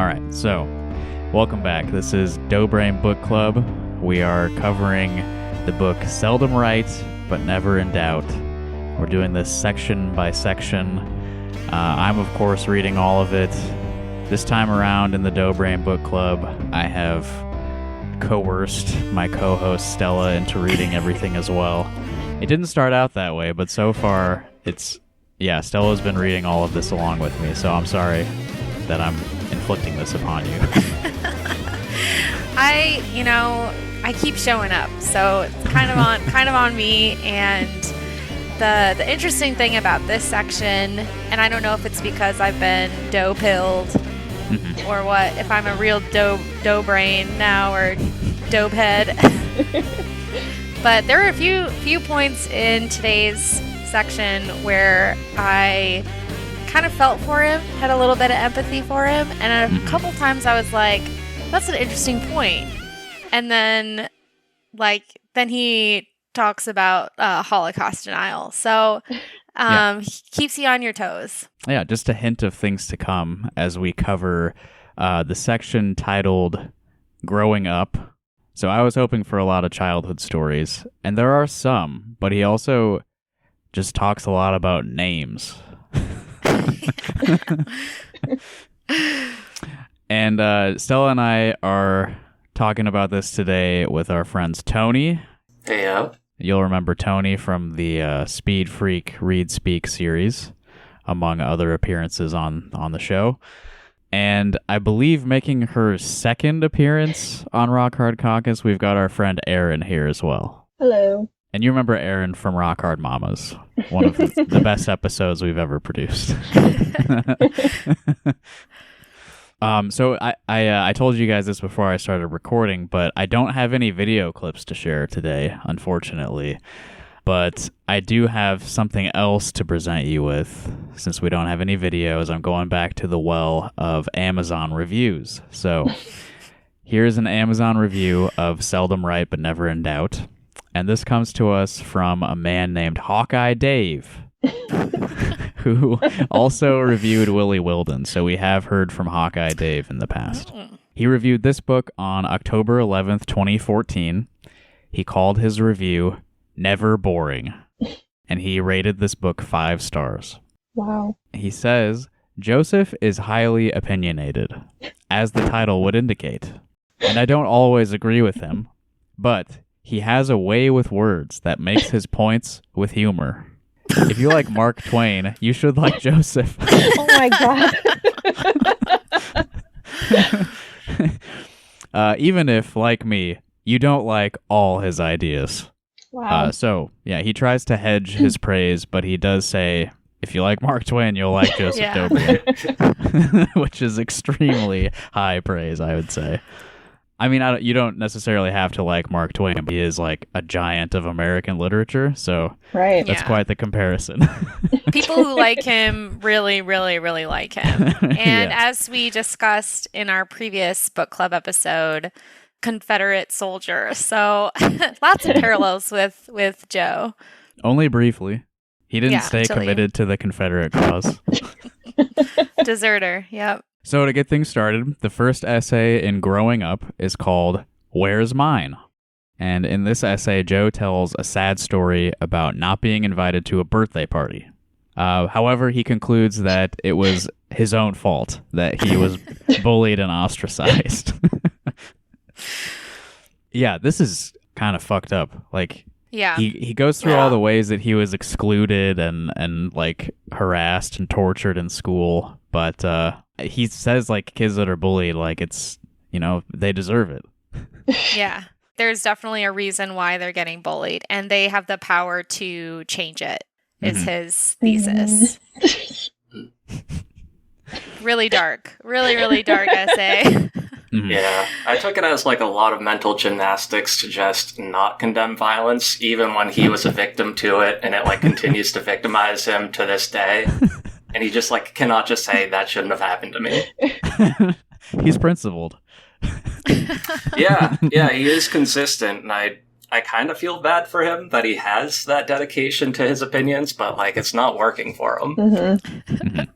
All right, so welcome back. This is Doughbrain Book Club. We are covering the book Seldom Right, But Never in Doubt. We're doing this section by section. I'm, of course, reading all of it. This time around in the Doughbrain Book Club, I have coerced my co-host Stella into reading everything as well. It didn't start out that way, but so far, Stella's been reading all of this along with me, so I'm sorry that I'm inflicting this upon you. I keep showing up, so it's kind of on me. And the interesting thing about this section, and I don't know if it's because I've been dough-pilled or what, if I'm a real dough brain now or dope head. But there are a few points in today's section where I kind of felt for him, had a little bit of empathy for him, and a couple times I was like, that's an interesting point. And then he talks about Holocaust denial. So he keeps you on your toes. Yeah, just a hint of things to come as we cover the section titled Growing Up. So I was hoping for a lot of childhood stories, and there are some, but he also just talks a lot about names. And Stella and I are talking about this today with our friends Toni. Hey up. You'll remember Toni from the Speed Freak Read Speak series, among other appearances on the show. And I believe making her second appearance on Rock Hard Caucus, we've got our friend Erin here as well. Hello. And you remember Erin from Rock Hard Mamas, one of the best episodes we've ever produced. So I told you guys this before I started recording, but I don't have any video clips to share today, unfortunately. But I do have something else to present you with. Since we don't have any videos, I'm going back to the well of Amazon reviews. So here's an Amazon review of Seldom Right, But Never in Doubt. And this comes to us from a man named Hawkeye Dave, who also reviewed Willie Wilden. So we have heard from Hawkeye Dave in the past. He reviewed this book on October 11th, 2014. He called his review Never Boring. And he rated this book 5 stars. Wow. He says, Joseph is highly opinionated, as the title would indicate. And I don't always agree with him, but he has a way with words that makes his points with humor. If you like Mark Twain, you should like Joseph. Oh my God. Even if, like me, you don't like all his ideas. Wow. He tries to hedge his praise, but he does say, if you like Mark Twain, you'll like Joseph Doughbrain, which is extremely high praise, I would say. I mean, you don't necessarily have to like Mark Twain, but he is like a giant of American literature, so that's quite the comparison. People who like him really, really, really like him. And as we discussed in our previous book club episode, Confederate soldier. So lots of parallels with Joe. Only briefly. He didn't stay committed to the Confederate cause. Deserter, yep. So to get things started, the first essay in Growing Up is called Where's Mine? And in this essay, Joe tells a sad story about not being invited to a birthday party. However, he concludes that it was his own fault, that he was bullied and ostracized. Yeah, this is kind of fucked up. Like, he goes through all the ways that he was excluded and like harassed and tortured in school, but he says like kids that are bullied, like it's, they deserve it. Yeah, there's definitely a reason why they're getting bullied, and they have the power to change it, is his thesis. Really dark, really, really dark essay. Yeah, I took it as like a lot of mental gymnastics to just not condemn violence, even when he was a victim to it, and it like continues to victimize him to this day. And he just like cannot just say that shouldn't have happened to me. He's principled. Yeah, he is consistent, and I kind of feel bad for him that he has that dedication to his opinions, but like it's not working for him.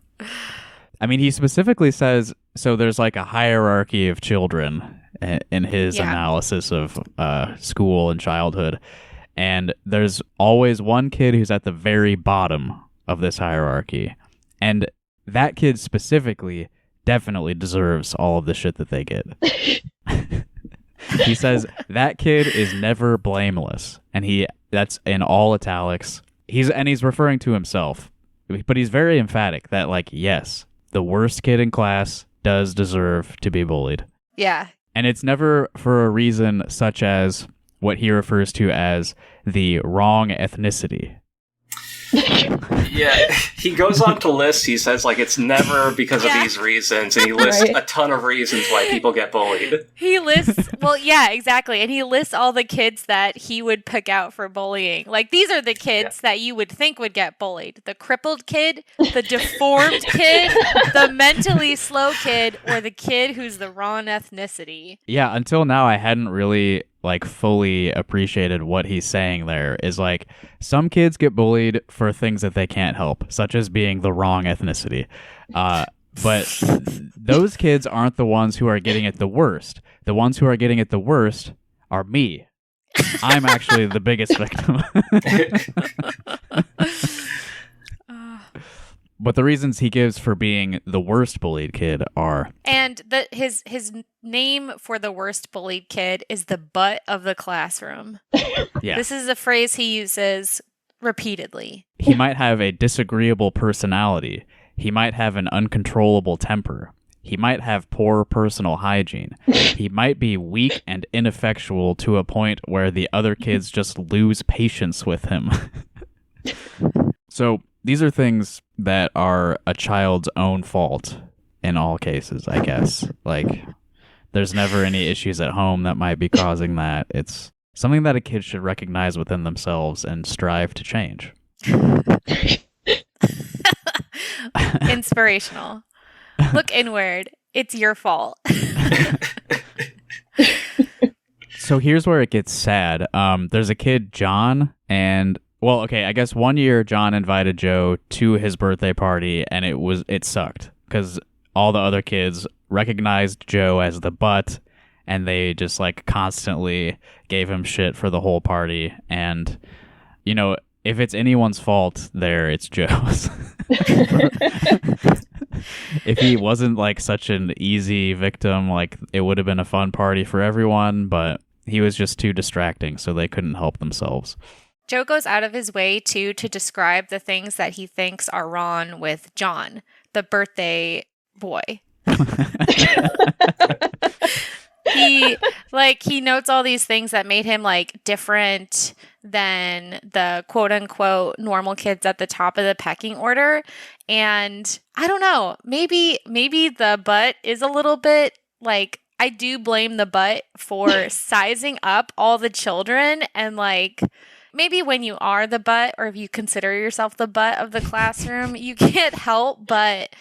I mean, he specifically says So there's like a hierarchy of children in his analysis of school and childhood. And there's always one kid who's at the very bottom of this hierarchy. And that kid specifically definitely deserves all of the shit that they get. He says that kid is never blameless. And that's in all italics. He's referring to himself. But he's very emphatic that, like, yes, the worst kid in class does deserve to be bullied. Yeah. And it's never for a reason such as what he refers to as the wrong ethnicity. Yeah, he goes on to list, he says, like, it's never because of these reasons, and he lists a ton of reasons why people get bullied. He lists, well, yeah, exactly, and he lists all the kids that he would pick out for bullying. Like, these are the kids that you would think would get bullied. The crippled kid, the deformed kid, the mentally slow kid, or the kid who's the wrong ethnicity. Yeah, until now, I hadn't really fully appreciated what he's saying there. Is like, some kids get bullied for things that they can't help, such as being the wrong ethnicity. But those kids aren't the ones who are getting it the worst. The ones who are getting it the worst are me. I'm actually the biggest victim. But the reasons he gives for being the worst bullied kid are... And his name for the worst bullied kid is the butt of the classroom. Yeah. This is a phrase he uses repeatedly. He might have a disagreeable personality. He might have an uncontrollable temper. He might have poor personal hygiene. He might be weak and ineffectual to a point where the other kids just lose patience with him. So... these are things that are a child's own fault in all cases, I guess. Like, there's never any issues at home that might be causing that. It's something that a kid should recognize within themselves and strive to change. Inspirational. Look inward. It's your fault. So here's where it gets sad. There's a kid, John, and... well, okay, I guess one year John invited Joe to his birthday party, and it sucked because all the other kids recognized Joe as the butt, and they just constantly gave him shit for the whole party. And, if it's anyone's fault there, it's Joe's. If he wasn't such an easy victim, it would have been a fun party for everyone, but he was just too distracting, so they couldn't help themselves. Joe goes out of his way, to describe the things that he thinks are wrong with John, the birthday boy. He notes all these things that made him, different than the quote-unquote normal kids at the top of the pecking order. And I don't know, maybe the butt is a little bit, I do blame the butt for sizing up all the children and, maybe when you are the butt, or if you consider yourself the butt of the classroom, you can't help but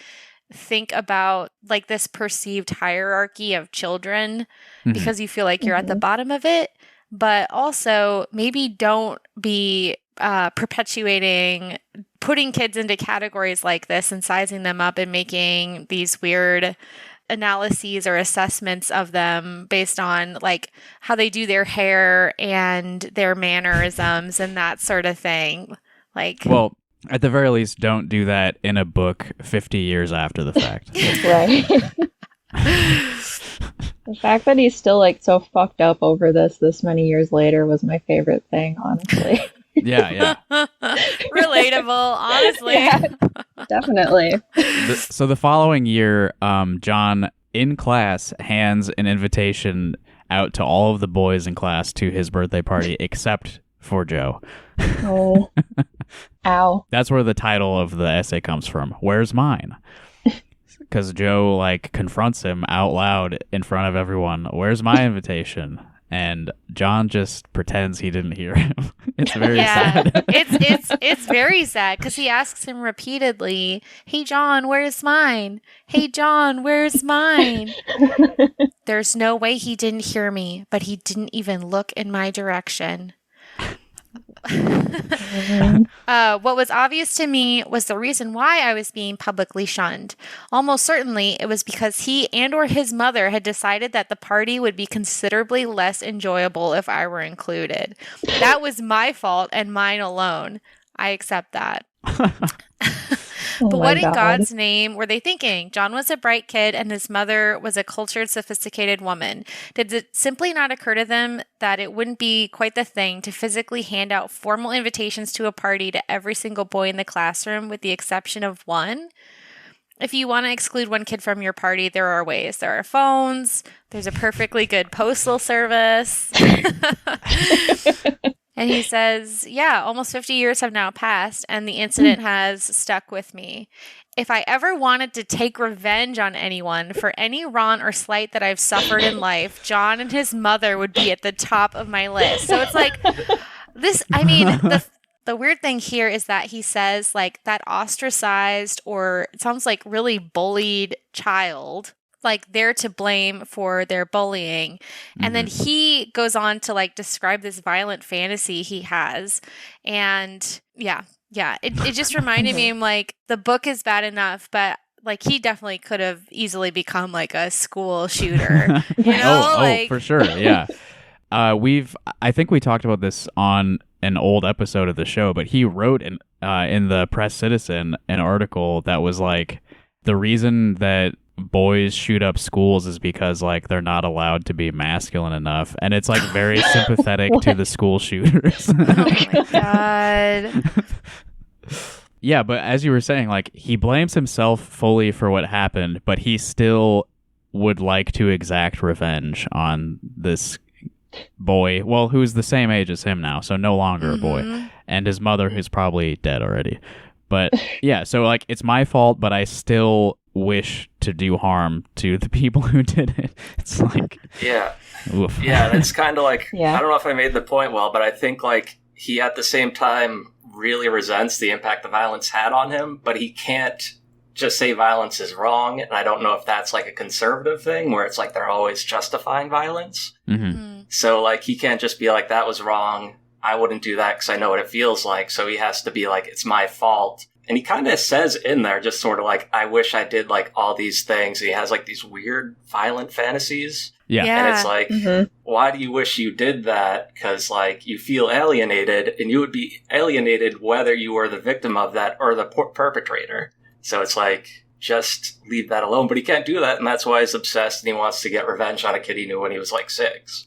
think about this perceived hierarchy of children because you feel like you're at the bottom of it. But also maybe don't be perpetuating putting kids into categories like this and sizing them up and making these weird analyses or assessments of them based on how they do their hair and their mannerisms and that sort of thing. Well, at the very least, don't do that in a book 50 years after the fact. Right. The fact that he's still so fucked up over this many years later was my favorite thing, honestly. Yeah. Relatable, honestly. Yeah, definitely. So the following year, John, in class, hands an invitation out to all of the boys in class to his birthday party, except for Joe. Oh. Ow. That's where the title of the essay comes from. Where's mine? Because Joe, confronts him out loud in front of everyone. Where's my invitation? And John just pretends he didn't hear him. It's very sad. It's very sad because he asks him repeatedly, "Hey John, where's mine? Hey John, where's mine?" There's no way he didn't hear me, but he didn't even look in my direction. What was obvious to me was the reason why I was being publicly shunned. Almost certainly, it was because he and or his mother had decided that the party would be considerably less enjoyable if I were included. That was my fault and mine alone. I accept that. But what in God's name were they thinking? John was a bright kid and his mother was a cultured, sophisticated woman. Did it simply not occur to them that it wouldn't be quite the thing to physically hand out formal invitations to a party to every single boy in the classroom with the exception of one? If you want to exclude one kid from your party, there are ways. There are phones. There's a perfectly good postal service. And he says, yeah, almost 50 years have now passed, and the incident has stuck with me. If I ever wanted to take revenge on anyone for any wrong or slight that I've suffered in life, John and his mother would be at the top of my list. So it's like this, I mean, the weird thing here is that he says like that ostracized, or it sounds like really bullied child, like they're to blame for their bullying. And then he goes on to like describe this violent fantasy he has. And yeah, it just reminded me, I'm like, the book is bad enough, but like he definitely could have easily become like a school shooter, you know? Oh, for sure. Yeah. I think we talked about this on an old episode of the show, but he wrote in the Press Citizen an article that was like, the reason that boys shoot up schools is because like they're not allowed to be masculine enough, and it's like very sympathetic to the school shooters. Oh my God. Yeah, but as you were saying, like he blames himself fully for what happened, but he still would like to exact revenge on this boy, well, who's the same age as him now, so no longer a boy, and his mother, who's probably dead already. But yeah, so like it's my fault, but I still wish to do harm to the people who did it. It's like, oof. Yeah, and it's kind of like, I don't know if I made the point well, but I think like he at the same time really resents the impact the violence had on him, but he can't just say violence is wrong. And I don't know if that's like a conservative thing where it's like they're always justifying violence. So like he can't just be like, that was wrong, I wouldn't do that because I know what it feels like. So he has to be like, it's my fault. And he kind of says in there just sort of like, I wish I did like all these things. He has like these weird violent fantasies. Yeah. And it's like, why do you wish you did that? Because like you feel alienated, and you would be alienated whether you were the victim of that or the perpetrator. So it's like, just leave that alone. But he can't do that, and that's why he's obsessed, and he wants to get revenge on a kid he knew when he was like 6.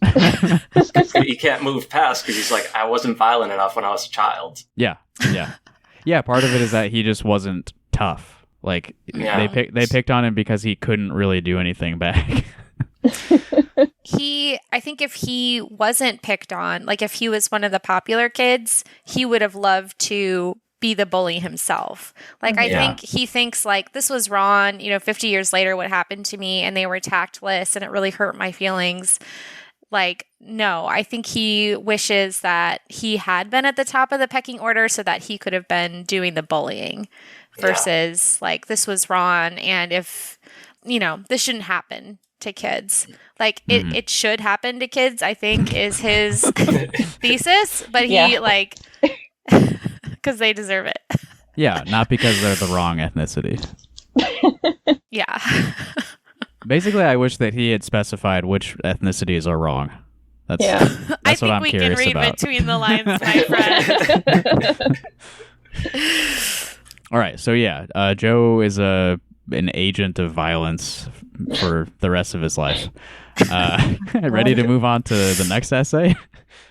He can't move past because he's like, I wasn't violent enough when I was a child. Yeah. Yeah, part of it is that he just wasn't tough. Like they picked on him because he couldn't really do anything back. I think if he wasn't picked on, like if he was one of the popular kids, he would have loved to be the bully himself. Like I think he thinks like, this was wrong, 50 years later what happened to me, and they were tactless and it really hurt my feelings. Like, no, I think he wishes that he had been at the top of the pecking order so that he could have been doing the bullying versus like, this was wrong. And if, this shouldn't happen to kids. Like it should happen to kids, I think is his thesis, but he like, because they deserve it. Yeah, not because they're the wrong ethnicity. Yeah. Basically, I wish that he had specified which ethnicities are wrong. That's I think what I'm we curious can read about. between the lines, my friend. All right, so Joe is an agent of violence for the rest of his life. Ready to move on to the next essay?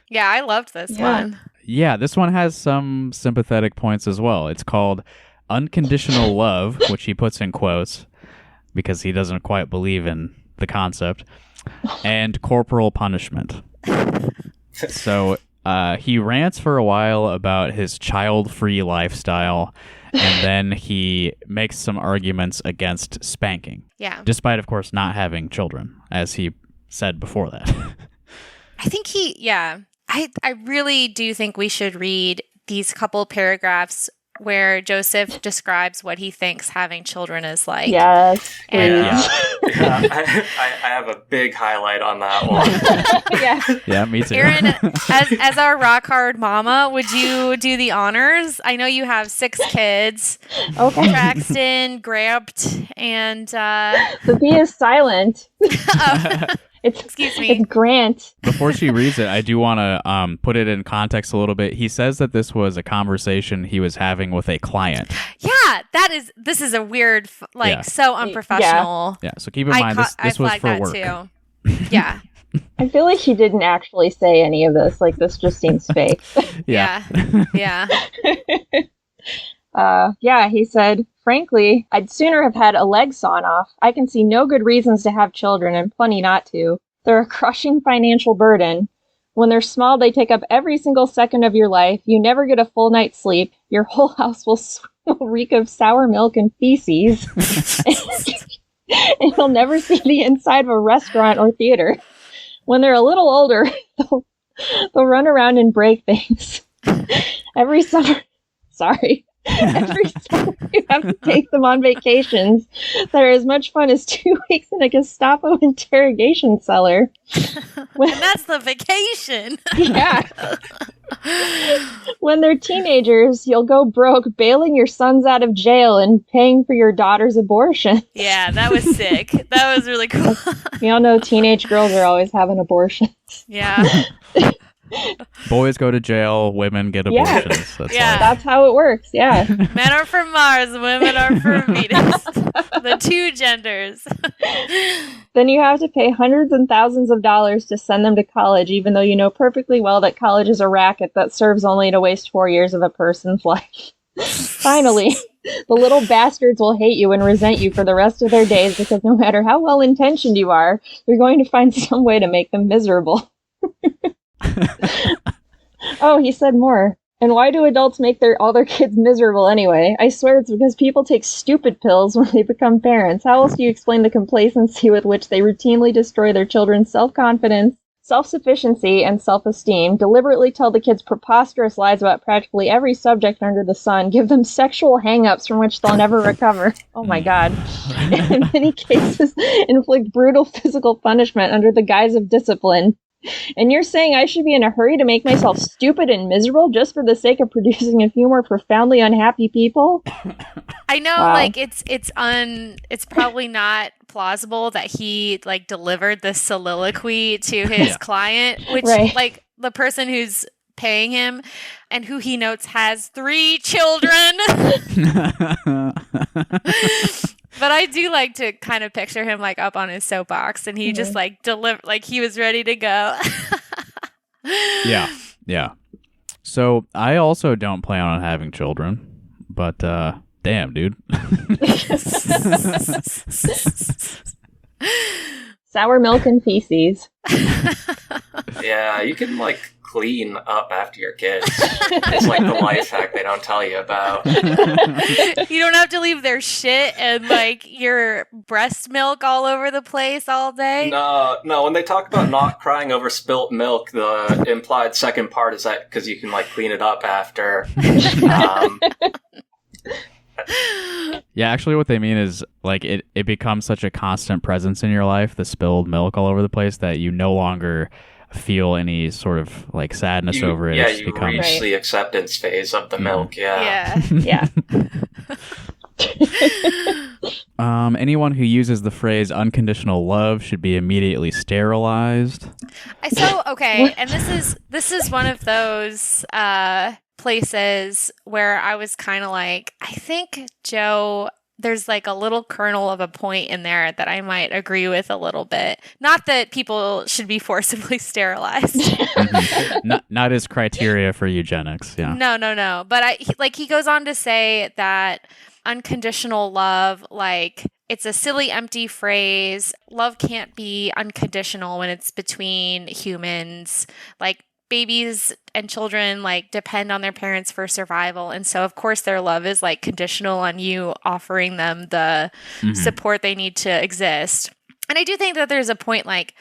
Yeah, I loved this one. Yeah, this one has some sympathetic points as well. It's called Unconditional Love, which he puts in quotes because he doesn't quite believe in the concept, and Corporal Punishment. So he rants for a while about his child-free lifestyle, and then he makes some arguments against spanking. Yeah. Despite, of course, not having children, as he said before that. I think I really do think we should read these couple paragraphs where Joseph describes what he thinks having children is like. Yes. And I have a big highlight on that one. Yeah. Yeah, me too. Erin, as our rock hard mama, would you do the honors? I know you have 6 kids. Okay. Braxton, Grampt, and The B is silent. excuse me. It's Grant. Before she reads it, I do want to put it in context a little bit. He says that this was a conversation he was having with a client. Yeah, this is a weird, so unprofessional. Yeah, so keep in mind this was for work. Too. Yeah. I feel like he didn't actually say any of this. Like, this just seems fake. Yeah. Yeah. Yeah, he said, frankly, I'd sooner have had a leg sawn off. I can see no good reasons to have children and plenty not to. They're a crushing financial burden. When they're small, they take up every single second of your life. You never get a full night's sleep. Your whole house will reek of sour milk and feces. And you'll never see the inside of a restaurant or theater. When they're a little older, they'll run around and break things. Every summer, you have to take them on vacations that are as much fun as 2 weeks in a Gestapo interrogation cellar. And that's the vacation. Yeah. When they're teenagers, you'll go broke bailing your sons out of jail and paying for your daughter's abortion. Yeah, that was sick. That was really cool. We all know teenage girls are always having abortions. Yeah. Boys go to jail, women get Yeah. abortions. That's Yeah. That's how it works, yeah. Men are for Mars, women are for Venus. The 2 genders. Then you have to pay hundreds and thousands of dollars to send them to college, even though you know perfectly well that college is a racket that serves only to waste 4 years of a person's life. Finally, the little bastards will hate you and resent you for the rest of their days because no matter how well-intentioned you are, you're going to find some way to make them miserable. Oh, he said more. And why do adults make all their kids miserable anyway? I swear it's because people take stupid pills when they become parents. How else do you explain the complacency with which they routinely destroy their children's self-confidence, self-sufficiency, and self-esteem, deliberately tell the kids preposterous lies about practically every subject under the sun, give them sexual hang-ups from which they'll never recover? Oh my god. And in many cases, inflict brutal physical punishment under the guise of discipline. And you're saying I should be in a hurry to make myself stupid and miserable just for the sake of producing a few more profoundly unhappy people? I know, Wow. it's probably not plausible that he delivered the soliloquy to his client, which Right. the person who's paying him and who he notes has 3 children. But I do like to kind of picture him up on his soapbox and he just he was ready to go. Yeah. So I also don't plan on having children, but damn, dude. Sour milk and feces. Yeah, you can clean up after your kids. It's the life hack they don't tell you about. You don't have to leave their shit and your breast milk all over the place all day. No, when they talk about not crying over spilt milk, the implied second part is that because you can clean it up after. Yeah, actually what they mean is it becomes such a constant presence in your life, the spilled milk all over the place, that you no longer feel any sort of sadness over it. Yeah, It you becomes reach the acceptance phase of the milk, yeah. Yeah. Yeah. Anyone who uses the phrase unconditional love should be immediately sterilized. Okay, and this is one of those places where I was kind of I think, Joe, there's a little kernel of a point in there that I might agree with a little bit. Not that people should be forcibly sterilized. Mm-hmm. Not as criteria for eugenics, yeah. No. But he goes on to say that unconditional love, it's a silly, empty phrase. Love can't be unconditional when it's between humans. Babies and children depend on their parents for survival, and so of course their love is conditional on you offering them the support they need to exist. And I do think that there's a point like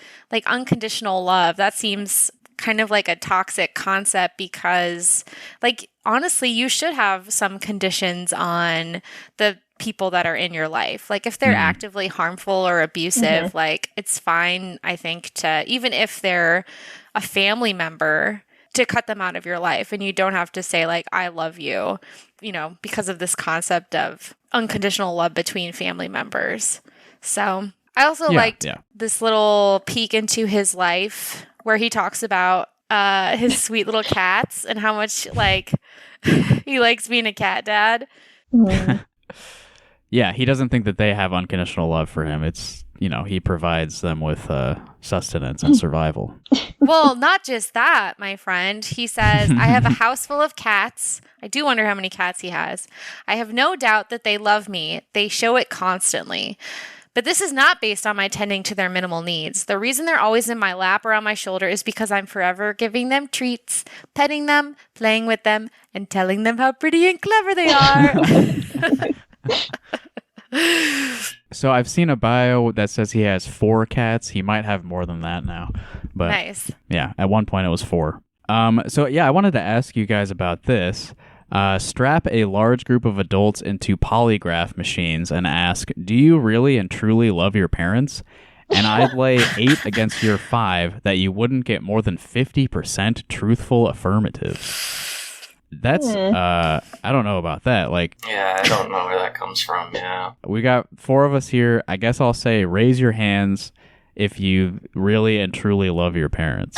unconditional love that seems kind of like a toxic concept because, like, honestly, you should have some conditions on the people that are in your life. Like, if they're actively harmful or abusive, like, it's fine, I think, to, even if they're a family member, to cut them out of your life. And you don't have to say, like, I love you, you know, because of this concept of unconditional love between family members. So I also liked this little peek into his life where he talks about his sweet little cats and how much, like, he likes being a cat dad. Yeah, he doesn't think that they have unconditional love for him. It's, you know, he provides them with sustenance and survival. Well, not just that, my friend. He says, I have a house full of cats. I do wonder how many cats he has. I have no doubt that they love me. They show it constantly. But this is not based on my tending to their minimal needs. The reason they're always in my lap or on my shoulder is because I'm forever giving them treats, petting them, playing with them, and telling them how pretty and clever they are. So I've seen a bio that says he has 4 cats. He might have more than that now. But nice. Yeah, at one point it was 4. So yeah, I wanted to ask you guys about this. Strap a large group of adults into polygraph machines and ask, do you really and truly love your parents? And I'd lay 8 against your 5 that you wouldn't get more than 50% truthful affirmative. That's, I don't know about that. Like, yeah, I don't know where that comes from. Yeah. We got 4 of us here. I guess I'll say raise your hands if you really and truly love your parents.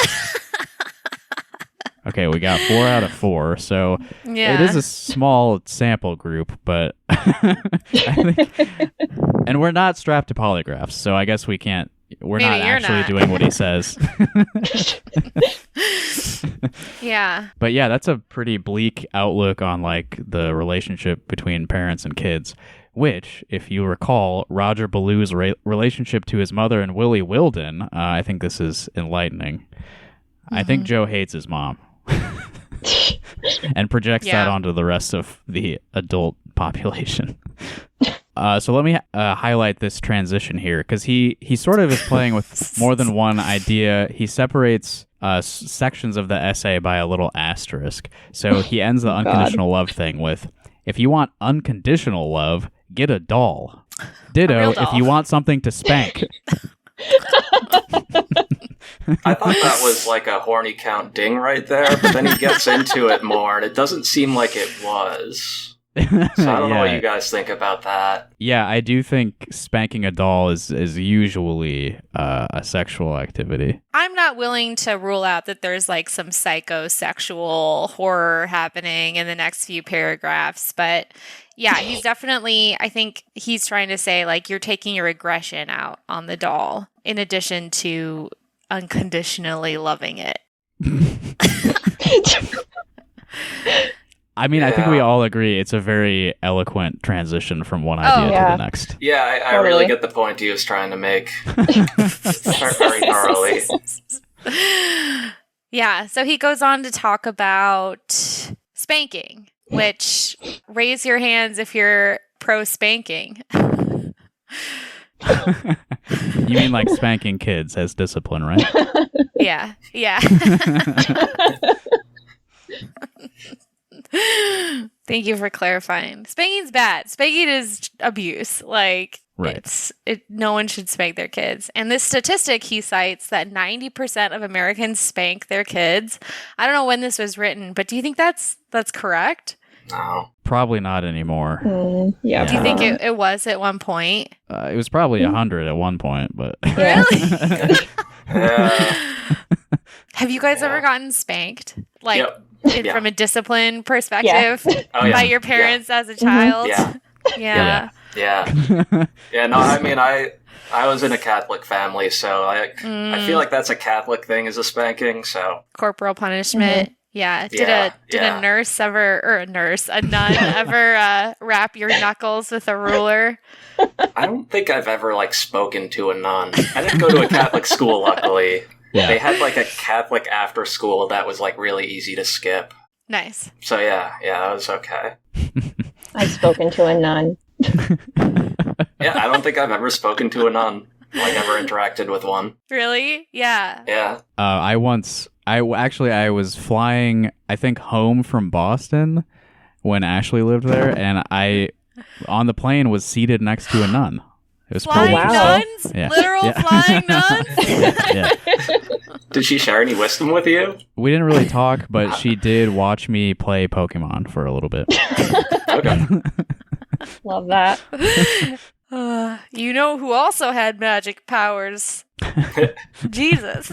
Okay, we got 4 out of 4, so it is a small sample group, but I think, and we're not strapped to polygraphs, so I guess we can't. We're Maybe not actually doing what he says. Yeah. But yeah, that's a pretty bleak outlook on like the relationship between parents and kids. Which, if you recall, Roger Ballou's relationship to his mother and Willie Wilden, I think this is enlightening. I think Joe hates his mom. And projects that onto the rest of the adult population. So let me highlight this transition here, because he sort of is playing with more than one idea. He separates sections of the essay by a little asterisk. So he ends the unconditional love thing with, if you want unconditional love, get a doll. Ditto if you want something to spank. I thought that was like a horny count ding right there, but then he gets into it more, and it doesn't seem like it was. So I don't know what you guys think about that. Yeah, I do think spanking a doll is usually a sexual activity. I'm not willing to rule out that there's like some psychosexual horror happening in the next few paragraphs, but yeah, he's definitely, I think he's trying to say like you're taking your aggression out on the doll in addition to unconditionally loving it. I mean, I think we all agree it's a very eloquent transition from one idea to the next. Yeah, I really get the point he was trying to make. Very thoroughly. Yeah, so he goes on to talk about spanking, which raise your hands if you're pro spanking. You mean like spanking kids as discipline, right? Yeah. Thank you for clarifying. Spanking's bad. Spanking is abuse. Like, right. No one should spank their kids. And this statistic he cites that 90% of Americans spank their kids. I don't know when this was written, but do you think that's correct? No. Probably not anymore. Yeah. Do you think it was at one point? It was probably 100 at one point, but... Really? Yeah. Have you guys ever gotten spanked? Like, from a discipline perspective by your parents as a child? Yeah. No, I mean, I was in a Catholic family, so I feel like that's a Catholic thing, is a spanking, so... Corporal punishment. Yeah. Did a nurse ever, or a nun ever wrap your knuckles with a ruler? I don't think I've ever, like, spoken to a nun. I didn't go to a Catholic school, luckily. Yeah. They had, like, a Catholic after school that was, like, really easy to skip. Nice. So, yeah, that was okay. I've spoken to a nun. Yeah, I don't think I've ever spoken to a nun. Like, ever interacted with one. Really? Yeah. Yeah. I once I was flying, I think, home from Boston when Ashley lived there, and I, on the plane, was seated next to a nun. It was flying pretty nuns? Yeah. Literal Yeah. flying nuns? Yeah. Did she share any wisdom with you? We didn't really talk, but she did watch me play Pokemon for a little bit. Okay. Love that. You know who also had magic powers? Jesus.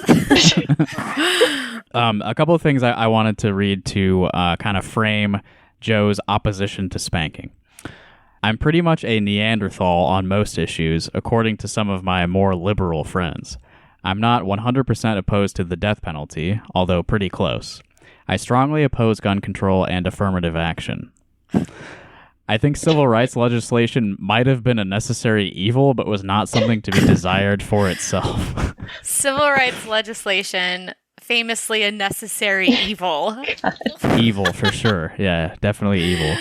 A couple of things I wanted to read to kind of frame Joe's opposition to spanking. I'm pretty much a Neanderthal on most issues, according to some of my more liberal friends. I'm not 100% opposed to the death penalty, although pretty close. I strongly oppose gun control and affirmative action. I think civil rights legislation might have been a necessary evil, but was not something to be desired for itself. Civil rights legislation, famously a necessary evil. Evil, for sure. Yeah, definitely evil.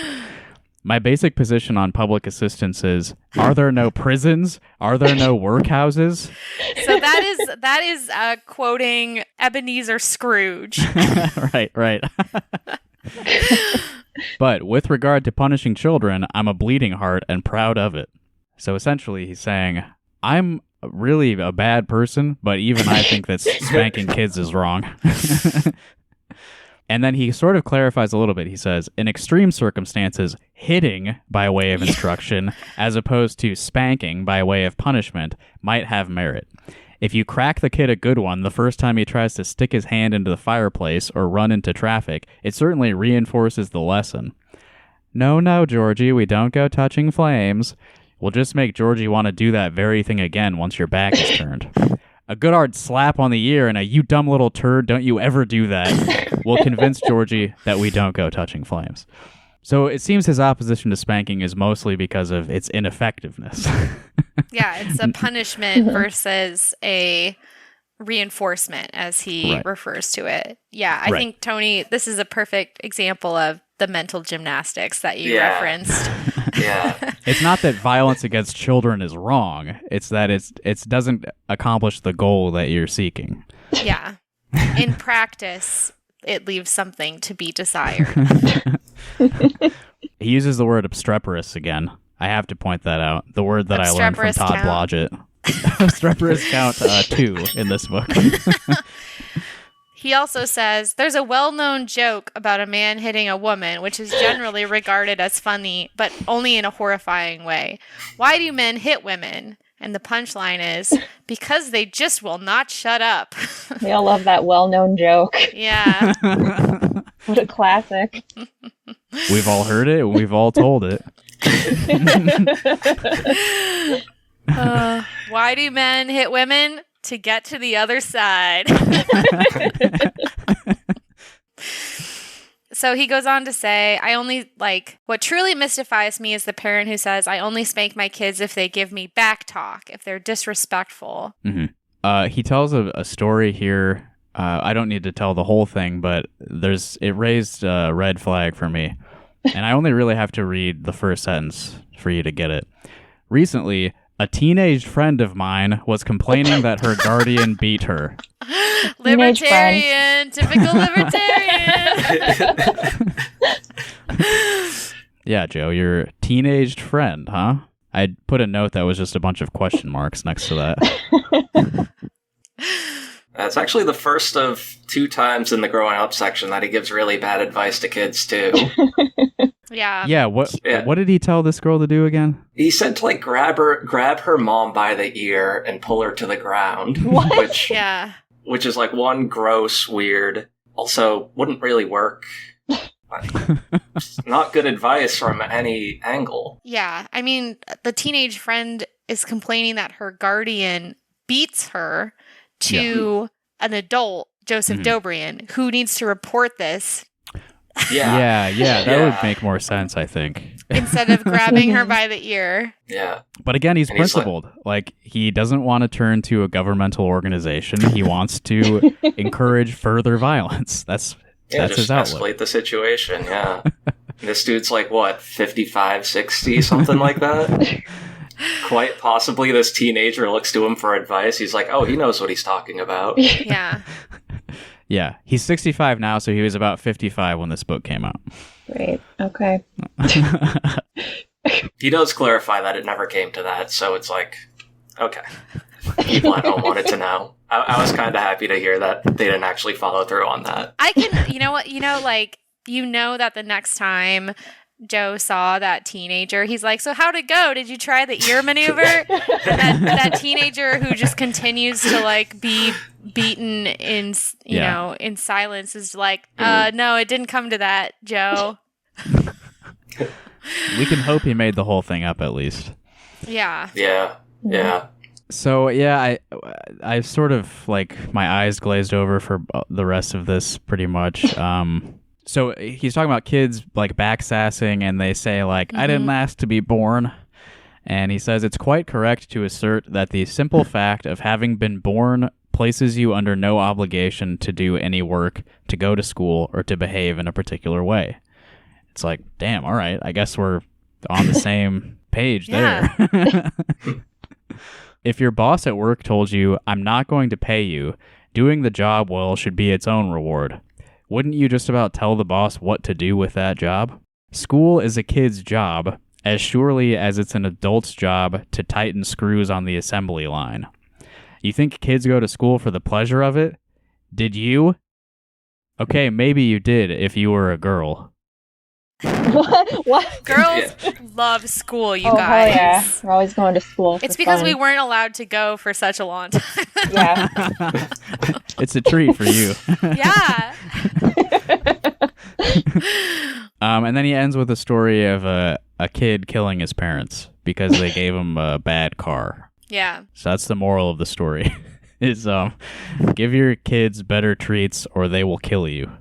My basic position on public assistance is, are there no prisons? Are there no workhouses? So that is quoting Ebenezer Scrooge. Right. But with regard to punishing children, I'm a bleeding heart and proud of it. So essentially, he's saying, I'm really a bad person, but even I think that spanking kids is wrong. And then he sort of clarifies a little bit. He says, in extreme circumstances, hitting by way of instruction, as opposed to spanking by way of punishment, might have merit. If you crack the kid a good one the first time he tries to stick his hand into the fireplace or run into traffic, it certainly reinforces the lesson. No, Georgie, we don't go touching flames. We'll just make Georgie want to do that very thing again once your back is turned. A good hard slap on the ear and a you dumb little turd, don't you ever do that, will convince Georgie that we don't go touching flames. So it seems his opposition to spanking is mostly because of its ineffectiveness. Yeah, it's a punishment versus a reinforcement, as he refers to it. Yeah, I think, Tony, this is a perfect example of the mental gymnastics that you referenced. Yeah. It's not that violence against children is wrong. It's that it doesn't accomplish the goal that you're seeking. Yeah. In practice, it leaves something to be desired. He uses the word obstreperous again. I have to point that out. The word that I learned from Todd Blodgett. Obstreperous count 2 in this book. He also says, there's a well-known joke about a man hitting a woman, which is generally regarded as funny, but only in a horrifying way. Why do men hit women? And the punchline is, because they just will not shut up. We all love that well-known joke. Yeah. What a classic. We've all heard it. We've all told it. Why do men hit women? To get to the other side. So he goes on to say, what truly mystifies me is the parent who says, I only spank my kids if they give me back talk, if they're disrespectful. Mm-hmm. He tells a story here. I don't need to tell the whole thing, but it raised a red flag for me. And I only really have to read the first sentence for you to get it. Recently, a teenage friend of mine was complaining that her guardian beat her. Libertarian, typical libertarian. Yeah, Joe, your teenaged friend, huh? I'd put a note that was just a bunch of question marks next to that. It's actually the first of 2 times in the growing up section that he gives really bad advice to kids, too. Yeah. What did he tell this girl to do again? He said to, grab her mom by the ear and pull her to the ground. What? Which is, one, gross, weird. Also, wouldn't really work. Not good advice from any angle. Yeah. I mean, the teenage friend is complaining that her guardian beats her to an adult, Joseph Doughbrain, who needs to report this. Yeah, that would make more sense, I think. Instead of grabbing her by the ear. Yeah. But again, he's principled. He doesn't want to turn to a governmental organization. He wants to encourage further violence. That's his outlook. Escalate the situation, yeah. This dude's 55, 60, something like that? Quite possibly this teenager looks to him for advice. He's like, oh, he knows what he's talking about. Yeah. Yeah, he's 65 now, so he was about 55 when this book came out. Great. Okay. He does clarify that it never came to that, so it's like, okay. People at home wanted to know. I was kind of happy to hear that they didn't actually follow through on that. I can, you know what, that the next time Joe saw that teenager, he's like, so how'd it go? Did you try the ear maneuver? And that teenager who just continues to like be beaten in, you know, in silence is like, no, it didn't come to that, Joe. We can hope he made the whole thing up at least. Yeah. Yeah. So yeah, I sort of like my eyes glazed over for the rest of this pretty much. So he's talking about kids like backsassing, and they say like, I didn't ask to be born. And he says it's quite correct to assert that the simple fact of having been born places you under no obligation to do any work, to go to school, or to behave in a particular way. It's like, damn, all right, I guess we're on the same page there. If your boss at work told you, I'm not going to pay you, doing the job well should be its own reward. Wouldn't you just about tell the boss what to do with that job? School is a kid's job, as surely as it's an adult's job to tighten screws on the assembly line. You think kids go to school for the pleasure of it? Did you? Okay, maybe you did if you were a girl. What? Girls love school, you Oh, guys. hell yeah. We're always going to school. It's because we weren't allowed to go for such a long time. Yeah. It's a treat for you. Yeah. And then he ends with a story of a kid killing his parents because they gave him a bad car. Yeah. So that's the moral of the story. Is give your kids better treats or they will kill you.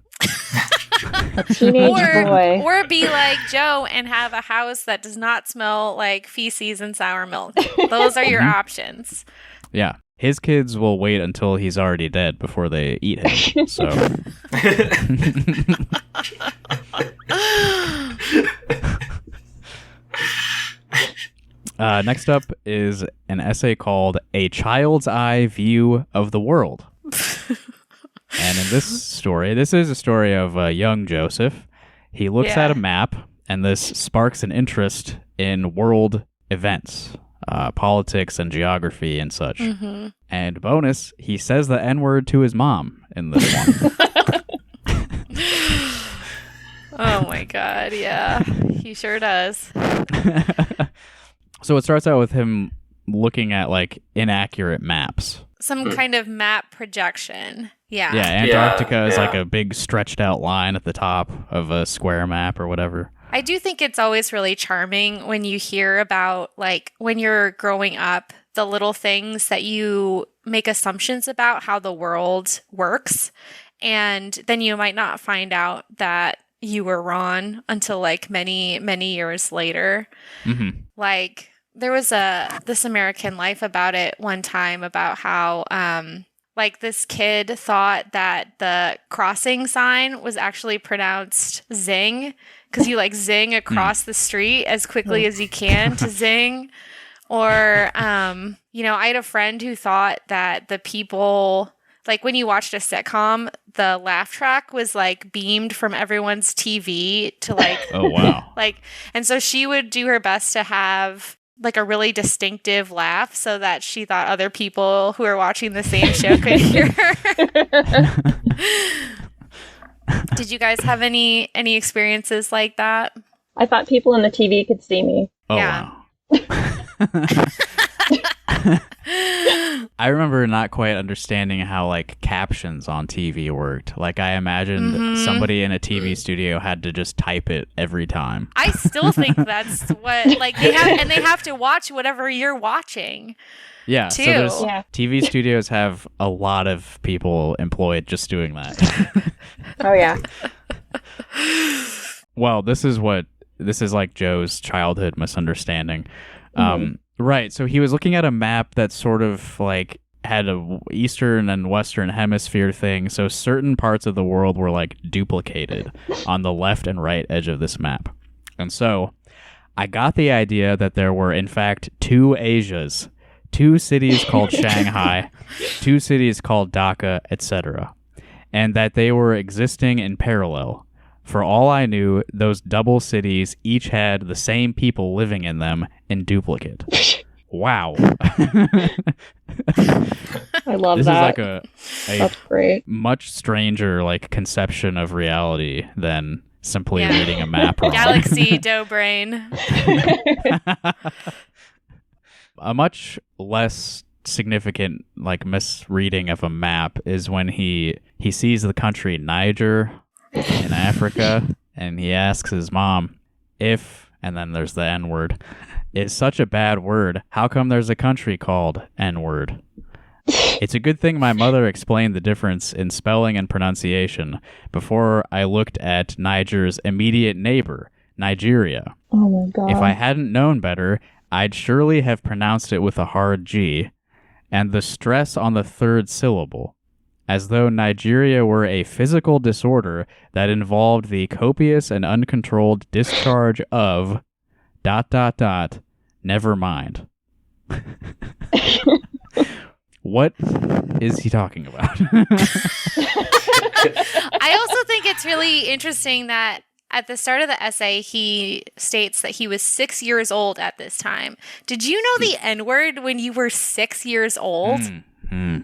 A teenage boy. Or be like Joe and have a house that does not smell like feces and sour milk. Those are your options. Yeah. His kids will wait until he's already dead before they eat him. So next up is an essay called A Child's Eye View of the World. And in this story, this is a story of young Joseph. He looks at a map, and this sparks an interest in world events, politics and geography and such. Mm-hmm. And bonus, he says the N-word to his mom in this one. Oh my god, yeah. He sure does. So it starts out with him looking at like inaccurate maps. Some kind of map projection. Yeah. Yeah, Antarctica is like a big stretched out line at the top of a square map or whatever. I do think it's always really charming when you hear about, like, when you're growing up, the little things that you make assumptions about how the world works. And then you might not find out that you were wrong until, like, many, many years later. Mm-hmm. Like, there was a This American Life about it one time, about how like this kid thought that the crossing sign was actually pronounced zing, because you like zing across the street as quickly as you can to zing. Or I had a friend who thought that the people, like when you watched a sitcom, the laugh track was like beamed from everyone's TV to like oh wow. Like, and so she would do her best to have like a really distinctive laugh so that she thought other people who are watching the same show could hear her. Did you guys have any experiences like that? I thought people in the TV could see me. Oh, yeah. Wow. I remember not quite understanding how like captions on TV worked. Like I imagined somebody in a TV studio had to just type it every time. I still think that's what like they have to watch whatever you're watching. Yeah, too. So TV studios have a lot of people employed just doing that. Oh yeah. Well, this is like Joe's childhood misunderstanding. Right, so he was looking at a map that sort of like had a eastern and western hemisphere thing, so certain parts of the world were like duplicated on the left and right edge of this map. And so I got the idea that there were in fact two Asias, two cities called Shanghai, two cities called Dhaka, etc. and that they were existing in parallel. For all I knew, those double cities each had the same people living in them in duplicate. Wow. I love This that. is like a That's great. much stranger like conception of reality than simply Yeah. reading a map wrong. Galaxy Doughbrain. A much less significant like misreading of a map is when he sees the country Niger in Africa, and he asks his mom if, and then there's the N-word, is such a bad word. How come there's a country called N-word? It's a good thing my mother explained the difference in spelling and pronunciation before I looked at Niger's immediate neighbor, Nigeria. Oh my god. If I hadn't known better, I'd surely have pronounced it with a hard G, and the stress on the third syllable, as though Nigeria were a physical disorder that involved the copious and uncontrolled discharge of ... never mind. What is he talking about? I also think it's really interesting that at the start of the essay, he states that he was 6 years old at this time. Did you know the N-word when you were 6 years old? I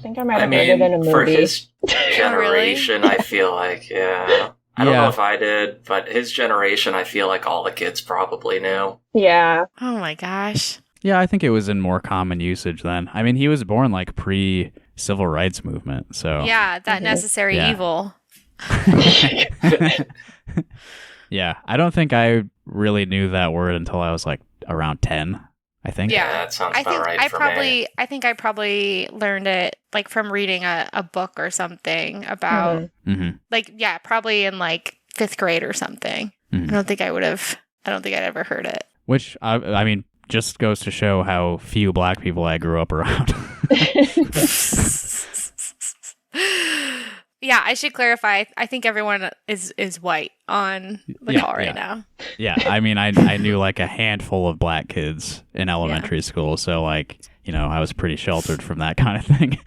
think I might I have heard it in a mean, for movie. his generation, I feel like, yeah. I don't Yeah. know if I did, but his generation, I feel like all the kids probably knew. Yeah. Oh my gosh. Yeah, I think it was in more common usage then. I mean, he was born like pre-civil rights movement, so... Yeah, that necessary Yeah. evil. Yeah, I don't think I really knew that word until I was like around 10, I think. Yeah. That sounds I about think right I for probably me. I think I probably learned it like from reading a book or something about Mm-hmm. like probably in like 5th grade or something. Mhm. I don't think I'd ever heard it. Which, I mean, just goes to show how few black people I grew up around. Yeah, I should clarify. I think everyone is white on the Yeah, call right yeah. now. Yeah, I mean, I knew like a handful of black kids in elementary school, so like, you know, I was pretty sheltered from that kind of thing.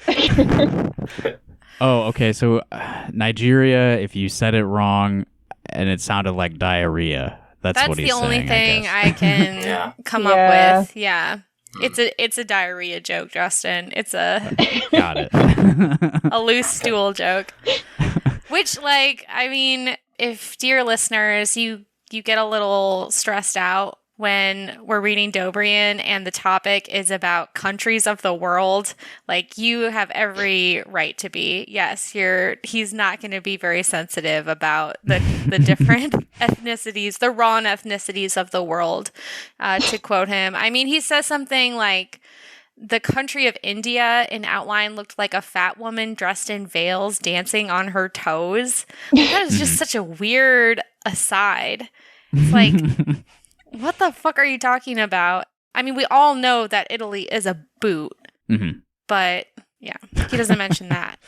Oh, okay, so Nigeria, if you said it wrong and it sounded like diarrhea, that's what he's the only saying, thing I I can Yeah. come Yeah. up with. Yeah. It's a diarrhea joke, Justin. It's a guess. Got it. a loose stool joke. Which, like, I mean, if dear listeners, you get a little stressed out when we're reading Doughbrain and the topic is about countries of the world, like, you have every right to be. Yes, he's not going to be very sensitive about the different ethnicities, the raw ethnicities of the world, to quote him. I mean, he says something like, the country of India in outline looked like a fat woman dressed in veils dancing on her toes. Like, that is just such a weird aside. It's like, what the fuck are you talking about? I mean, we all know that Italy is a boot, but yeah, he doesn't mention that.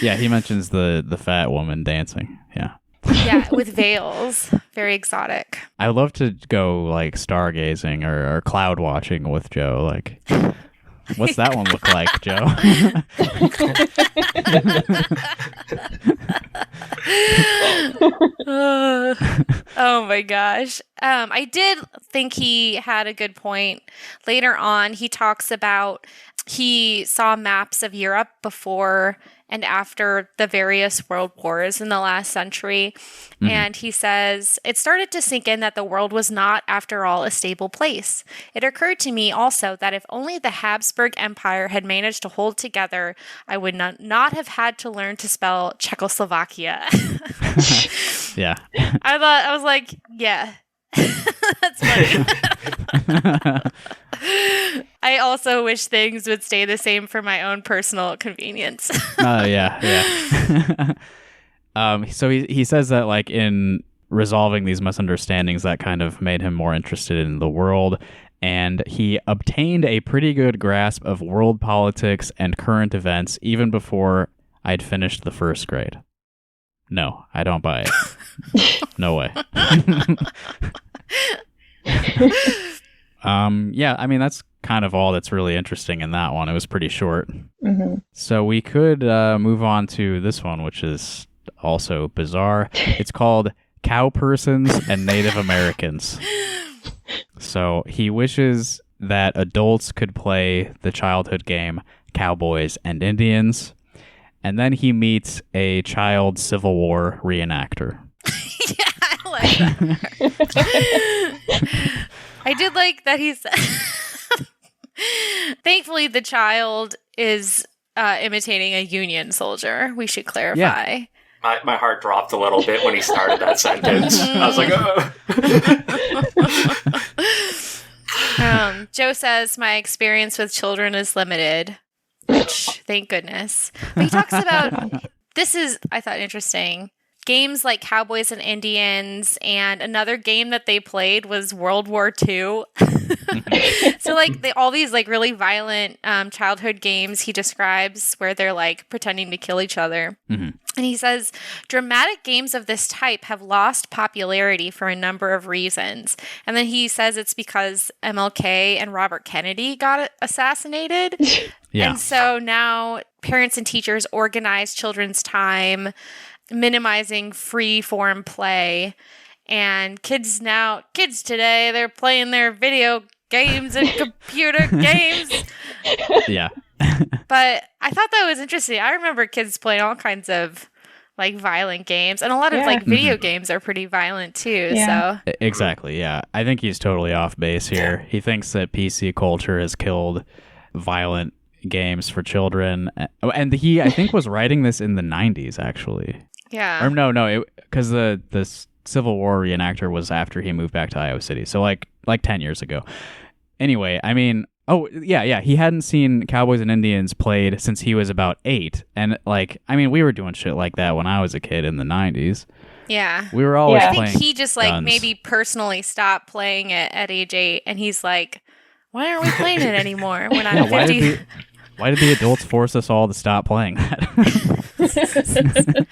Yeah, he mentions the fat woman dancing. Yeah. Yeah, with veils. Very exotic. I love to go like stargazing or cloud watching with Joe. Like, what's that one look like, Joe? Oh my gosh. I did think he had a good point. Later on, he talks about he saw maps of Europe before and after the various world wars in the last century. And he says, it started to sink in that the world was not, after all, a stable place. It occurred to me also that if only the Habsburg Empire had managed to hold together, I would not have had to learn to spell Czechoslovakia. Yeah. I was like, yeah, that's funny. I also wish things would stay the same for my own personal convenience. Yeah. So he says that like in resolving these misunderstandings, that kind of made him more interested in the world, and he obtained a pretty good grasp of world politics and current events even before I'd finished the first grade. No, I don't buy it. No way. Yeah, I mean, that's kind of all that's really interesting in that one. It was pretty short. So we could move on to this one, which is also bizarre. It's called Cow Persons and Native Americans. So he wishes that adults could play the childhood game Cowboys and Indians, and then he meets a child Civil War reenactor. Yeah, I like that. I did like that he said. Thankfully, the child is imitating a Union soldier. We should clarify. Yeah. My heart dropped a little bit when he started that sentence. I was like, oh. Joe says, my experience with children is limited, which, thank goodness. But he talks about, this is, I thought, interesting, games like Cowboys and Indians, and another game that they played was World War II. So, like, all these, like, really violent childhood games he describes where they're, like, pretending to kill each other. Mm-hmm. And he says, dramatic games of this type have lost popularity for a number of reasons. And then he says it's because MLK and Robert Kennedy got assassinated. Yeah. And so now parents and teachers organize children's time, minimizing free-form play. And kids today, they're playing their video games and computer games. Yeah. But I thought that was interesting. I remember kids playing all kinds of like violent games, and a lot of like video games are pretty violent too. Yeah. So Exactly. Yeah. I think he's totally off base here. He thinks that PC culture has killed violent games for children. And he, I think, was writing this in the 90s, actually. yeah. Or no, because the Civil War reenactor was after he moved back to Iowa City. So like 10 years ago. Anyway, I mean, yeah. He hadn't seen Cowboys and Indians played since he was about 8. And like, I mean, we were doing shit like that when I was a kid in the 90s. Yeah. We were always I playing think he just like guns. maybe personally stopped playing it at age 8, and he's like, why aren't we playing it anymore when I'm 50? Why did the adults force us all to stop playing that?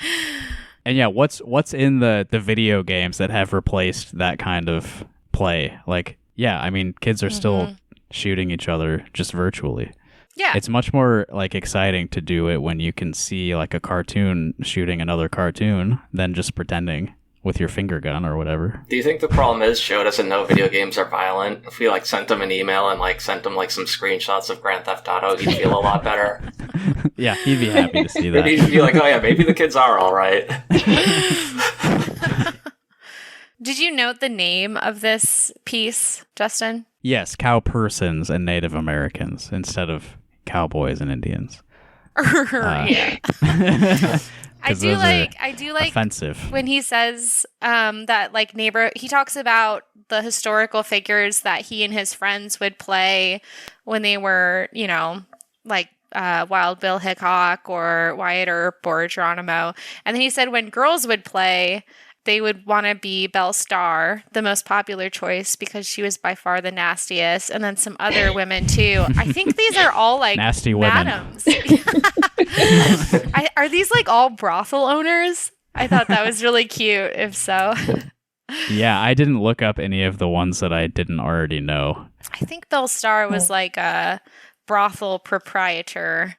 And yeah, what's in the video games that have replaced that kind of play? Like, yeah, I mean, kids are still shooting each other just virtually. Yeah. It's much more like exciting to do it when you can see like a cartoon shooting another cartoon than just pretending with your finger gun or whatever. Do you think the problem is Joe doesn't know video games are violent? If we like sent him an email and like sent him like some screenshots of Grand Theft Auto, he'd feel a lot better. Yeah, he'd be happy to see that. He'd be like, oh yeah, maybe the kids are all right. Did you note the name of this piece, Justin? Yes, cow persons and Native Americans instead of cowboys and Indians. Yeah. I do like offensive when he says that like he talks about the historical figures that he and his friends would play when they were, you know, like Wild Bill Hickok or Wyatt Earp or Geronimo. And then he said when girls would play, they would want to be Belle Starr, the most popular choice because she was by far the nastiest, and then some other women too. I think these are all like nasty women. madams. Are these like all brothel owners? I thought that was really cute. If so, yeah, I didn't look up any of the ones that I didn't already know. I think Belle Starr was like a brothel proprietor.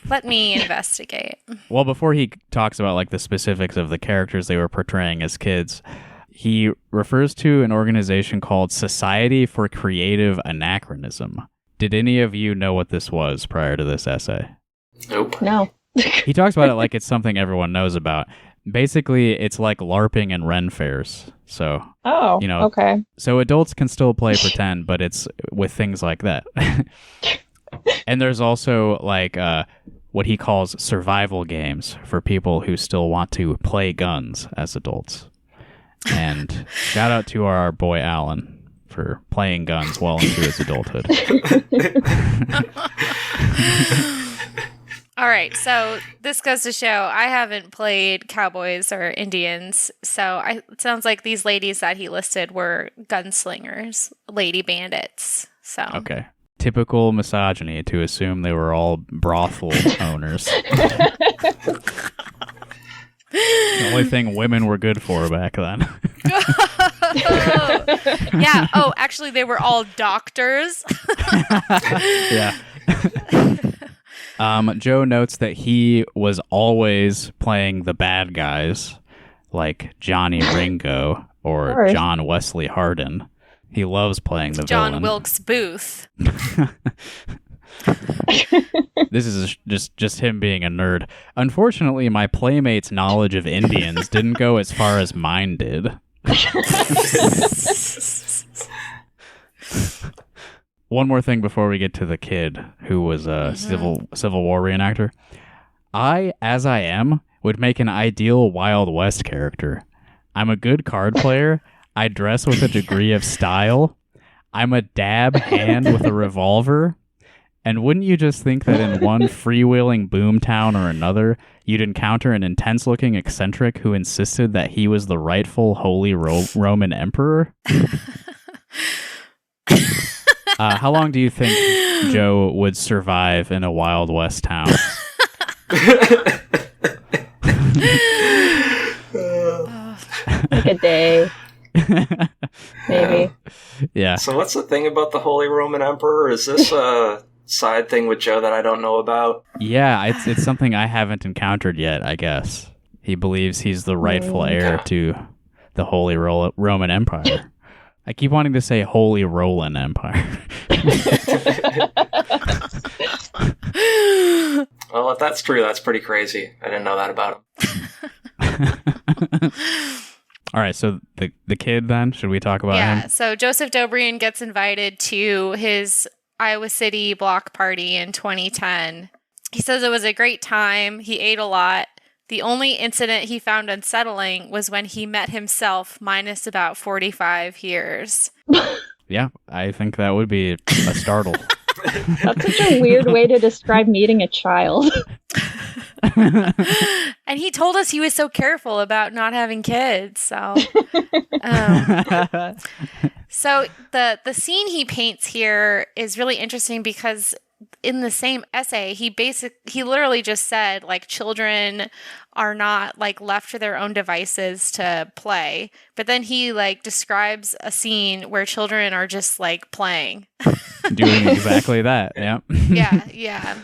Let me investigate. Well, before he talks about like the specifics of the characters they were portraying as kids, he refers to an organization called Society for Creative Anachronism. Did any of you know what this was prior to this essay? Nope. No. He talks about it like it's something everyone knows about. Basically, it's like LARPing and Ren fairs. So, Oh, you know, okay. so adults can still play pretend, but it's with things like that. And there's also like what he calls survival games for people who still want to play guns as adults. And shout out to our boy Alan for playing guns well into his adulthood. All right, so this goes to show I haven't played Cowboys or Indians, so it sounds like these ladies that he listed were gunslingers, lady bandits. So Okay. Typical misogyny to assume they were all brothel owners. The only thing women were good for back then. Yeah. Oh, actually, they were all doctors. Yeah. Joe notes that he was always playing the bad guys, like Johnny Ringo or John Wesley Hardin. He loves playing the John villain. Wilkes Booth. This is just him being a nerd. Unfortunately, my playmate's knowledge of Indians didn't go as far as mine did. One more thing before we get to the kid who was a Civil War reenactor. I, as I am, would make an ideal Wild West character. I'm a good card player. I dress with a degree of style. I'm a dab hand with a revolver. And wouldn't you just think that in one freewheeling boomtown or another, you'd encounter an intense-looking eccentric who insisted that he was the rightful Holy Roman Emperor? How long do you think Joe would survive in a Wild West town? Like a day. Maybe. Yeah. So what's the thing about the Holy Roman Emperor? Is this a side thing with Joe that I don't know about? Yeah, it's something I haven't encountered yet, I guess. He believes he's the rightful heir to the Holy Roman Empire. I keep wanting to say Holy Roland Empire. Well, if that's true, that's pretty crazy. I didn't know that about him. All right, so the kid then, should we talk about him? Yeah, so Joseph Doughbrain gets invited to his Iowa City block party in 2010. He says it was a great time. He ate a lot. The only incident he found unsettling was when he met himself minus about 45 years. Yeah, I think that would be a startle. That's such a weird way to describe meeting a child. And he told us he was so careful about not having kids. So, so the scene he paints here is really interesting because in the same essay, he literally just said like children are not like left to their own devices to play. But then he like describes a scene where children are just like playing. Doing exactly that. Yeah. Yeah.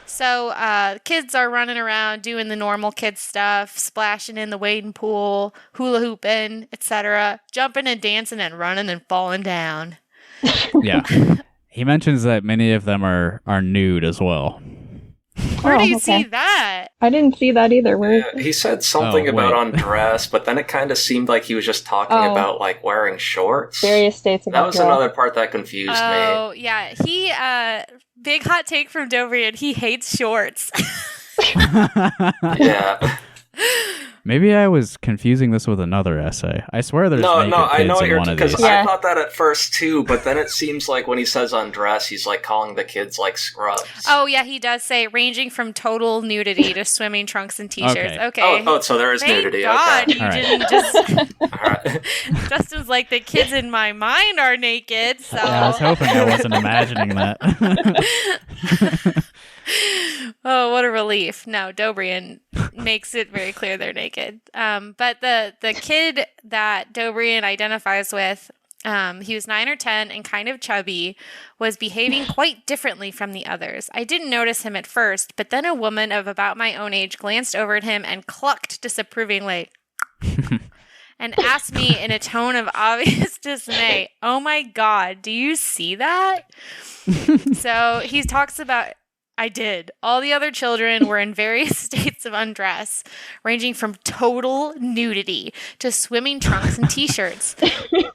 So kids are running around doing the normal kid stuff, splashing in the wading pool, hula hooping, etc., jumping and dancing and running and falling down. Yeah. He mentions that many of them are nude as well. Where do you see that? I didn't see that either. Where? Yeah, he said something about undress, but then it kind of seemed like he was just talking about like wearing shorts. Various states of That was another part that confused me. Oh, yeah. He, big hot take from Doughbrain, he hates shorts. Yeah. Maybe I was confusing this with another essay. I swear there's naked I know kids what in you're one of because these. I thought that at first too, but then it seems like when he says undress, he's like calling the kids like scrubs. Oh yeah, he does say ranging from total nudity to swimming trunks and t-shirts. Okay. Oh, so there is Thank nudity. God, Okay. you didn't just. All right. Justin's like the kids in my mind are naked. So Yeah, I was hoping I wasn't imagining that. Oh, what a relief. No, Doughbrain makes it very clear they're naked. But the kid that Doughbrain identifies with, he was 9 or 10 and kind of chubby, was behaving quite differently from the others. I didn't notice him at first, but then a woman of about my own age glanced over at him and clucked disapprovingly and asked me in a tone of obvious dismay, "Oh my God, do you see that?" So he talks about, I did. All the other children were in various states of undress, ranging from total nudity to swimming trunks and t-shirts.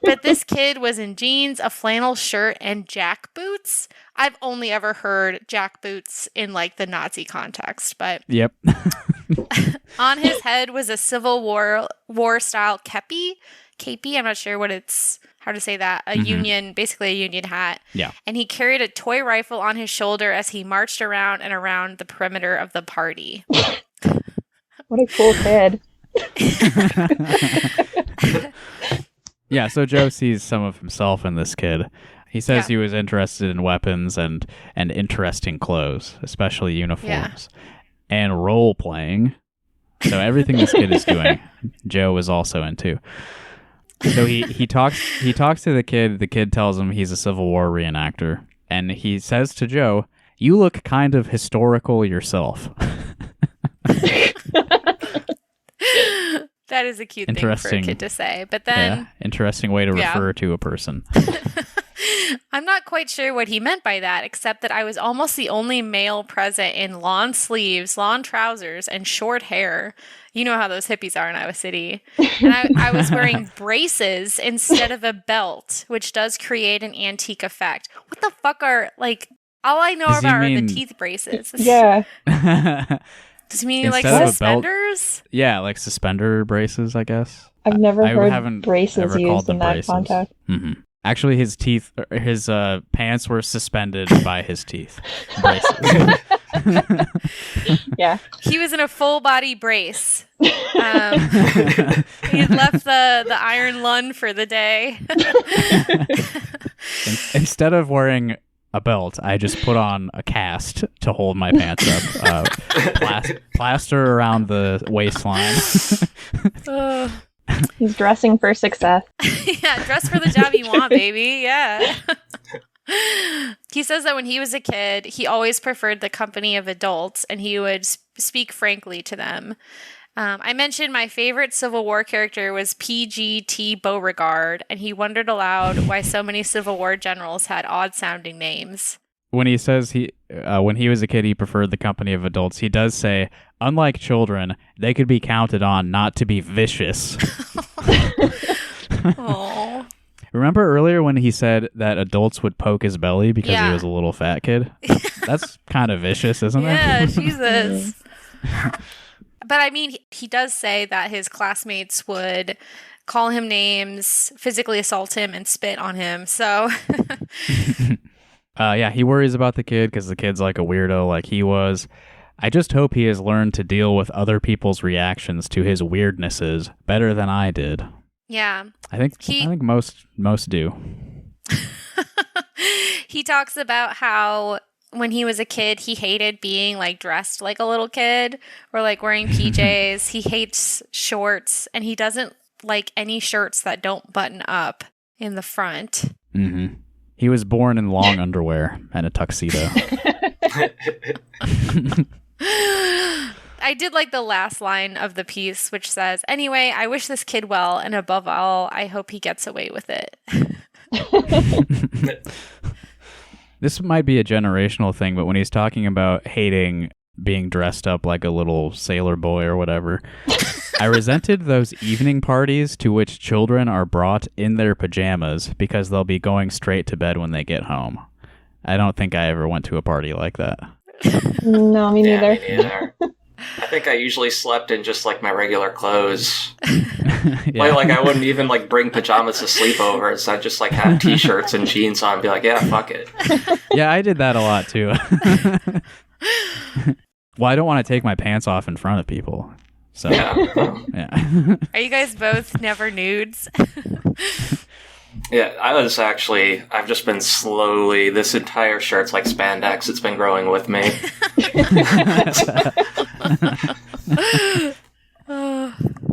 But this kid was in jeans, a flannel shirt, and jack boots. I've only ever heard jack boots in like the Nazi context, but Yep. on his head was a Civil War style kepi. I'm not sure how to say that. Basically a Union hat. Yeah. And he carried a toy rifle on his shoulder as he marched around and around the perimeter of the party. What a cool kid. Yeah, so Joe sees some of himself in this kid. He says he was interested in weapons and interesting clothes, especially uniforms, and role playing. So everything this kid is doing, Joe is also into. So he talks to the kid. The kid tells him he's a Civil War reenactor, and he says to Joe, you look kind of historical yourself. That is a cute thing for a kid to say. But then, interesting way to refer to a person. I'm not quite sure what he meant by that, except that I was almost the only male present in lawn sleeves, lawn trousers, and short hair. You know how those hippies are in Iowa City. And I was wearing braces instead of a belt, which does create an antique effect. What the fuck are, like, all I know about are the teeth braces. Yeah. Does he mean like suspenders? Yeah, like suspender braces, I guess. I've never heard braces used in that context. Mm-hmm. Actually, his pants were suspended by his teeth. Braces. Yeah. He was in a full body brace. He had left the iron lung for the day. Instead of wearing a belt, I just put on a cast to hold my pants up. Plaster around the waistline. He's dressing for success. Yeah, dress for the job you want, baby. Yeah. He says that when he was a kid, he always preferred the company of adults, and he would speak frankly to them. I mentioned my favorite Civil War character was P.G.T. Beauregard, and he wondered aloud why so many Civil War generals had odd-sounding names. When he says when he was a kid, he preferred the company of adults, he does say, unlike children, they could be counted on not to be vicious. Aww. Remember earlier when he said that adults would poke his belly because he was a little fat kid? That's kind of vicious, isn't it? Yeah, Jesus. But I mean, he does say that his classmates would call him names, physically assault him, and spit on him. So, yeah, he worries about the kid because the kid's like a weirdo like he was. I just hope he has learned to deal with other people's reactions to his weirdnesses better than I did. Yeah. I think most do. He talks about how when he was a kid, he hated being like dressed like a little kid or like wearing PJs. He hates shorts, and he doesn't like any shirts that don't button up in the front. Mm-hmm. He was born in long underwear and a tuxedo. I did like the last line of the piece, which says, anyway, I wish this kid well, and above all, I hope he gets away with it. This might be a generational thing, but when he's talking about hating being dressed up like a little sailor boy or whatever, I resented those evening parties to which children are brought in their pajamas because they'll be going straight to bed when they get home. I don't think I ever went to a party like that. No, me neither. Me neither. I think I usually slept in just like my regular clothes. Yeah. Like I wouldn't even like bring pajamas to sleepovers. I'd just like have t-shirts and jeans on and be like, yeah, fuck it. Yeah, I did that a lot too. Well, I don't want to take my pants off in front of people. So yeah. Are you guys both never nudes? Yeah, I've just been slowly, this entire shirt's like spandex. It's been growing with me.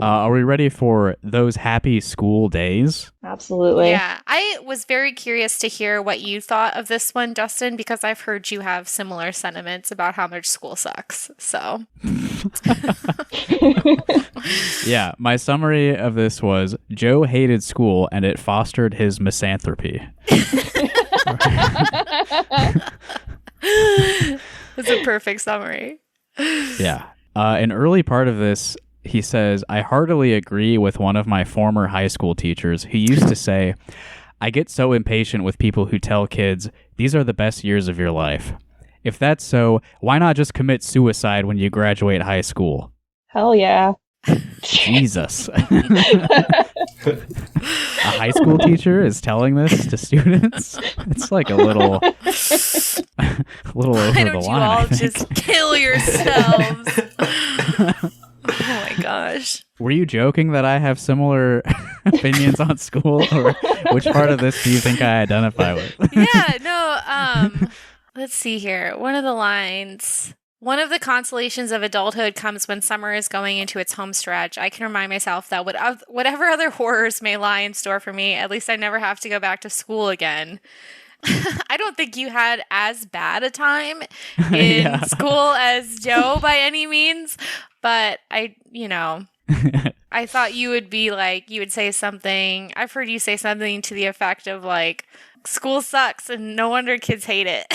Are we ready for those happy school days? Absolutely. Yeah, I was very curious to hear what you thought of this one, Justin, because I've heard you have similar sentiments about how much school sucks. So, yeah, my summary of this was Joe hated school and it fostered his misanthropy. That's a perfect summary. Yeah. An early part of this, he says, I heartily agree with one of my former high school teachers who used to say, I get so impatient with people who tell kids, these are the best years of your life. If that's so, why not just commit suicide when you graduate high school? Hell yeah. Jesus. A high school teacher is telling this to students? It's like a little over Why don't the you line. all just kill yourselves? Oh my gosh. Were you joking that I have similar opinions on school? Or which part of this do you think I identify with? Yeah, no, let's see here. One of the lines. One of the consolations of adulthood comes when summer is going into its home stretch. I can remind myself that whatever other horrors may lie in store for me, at least I never have to go back to school again. I don't think you had as bad a time in school as Joe by any means, but I thought you would be like, you would say something. I've heard you say something to the effect of like, school sucks and no wonder kids hate it.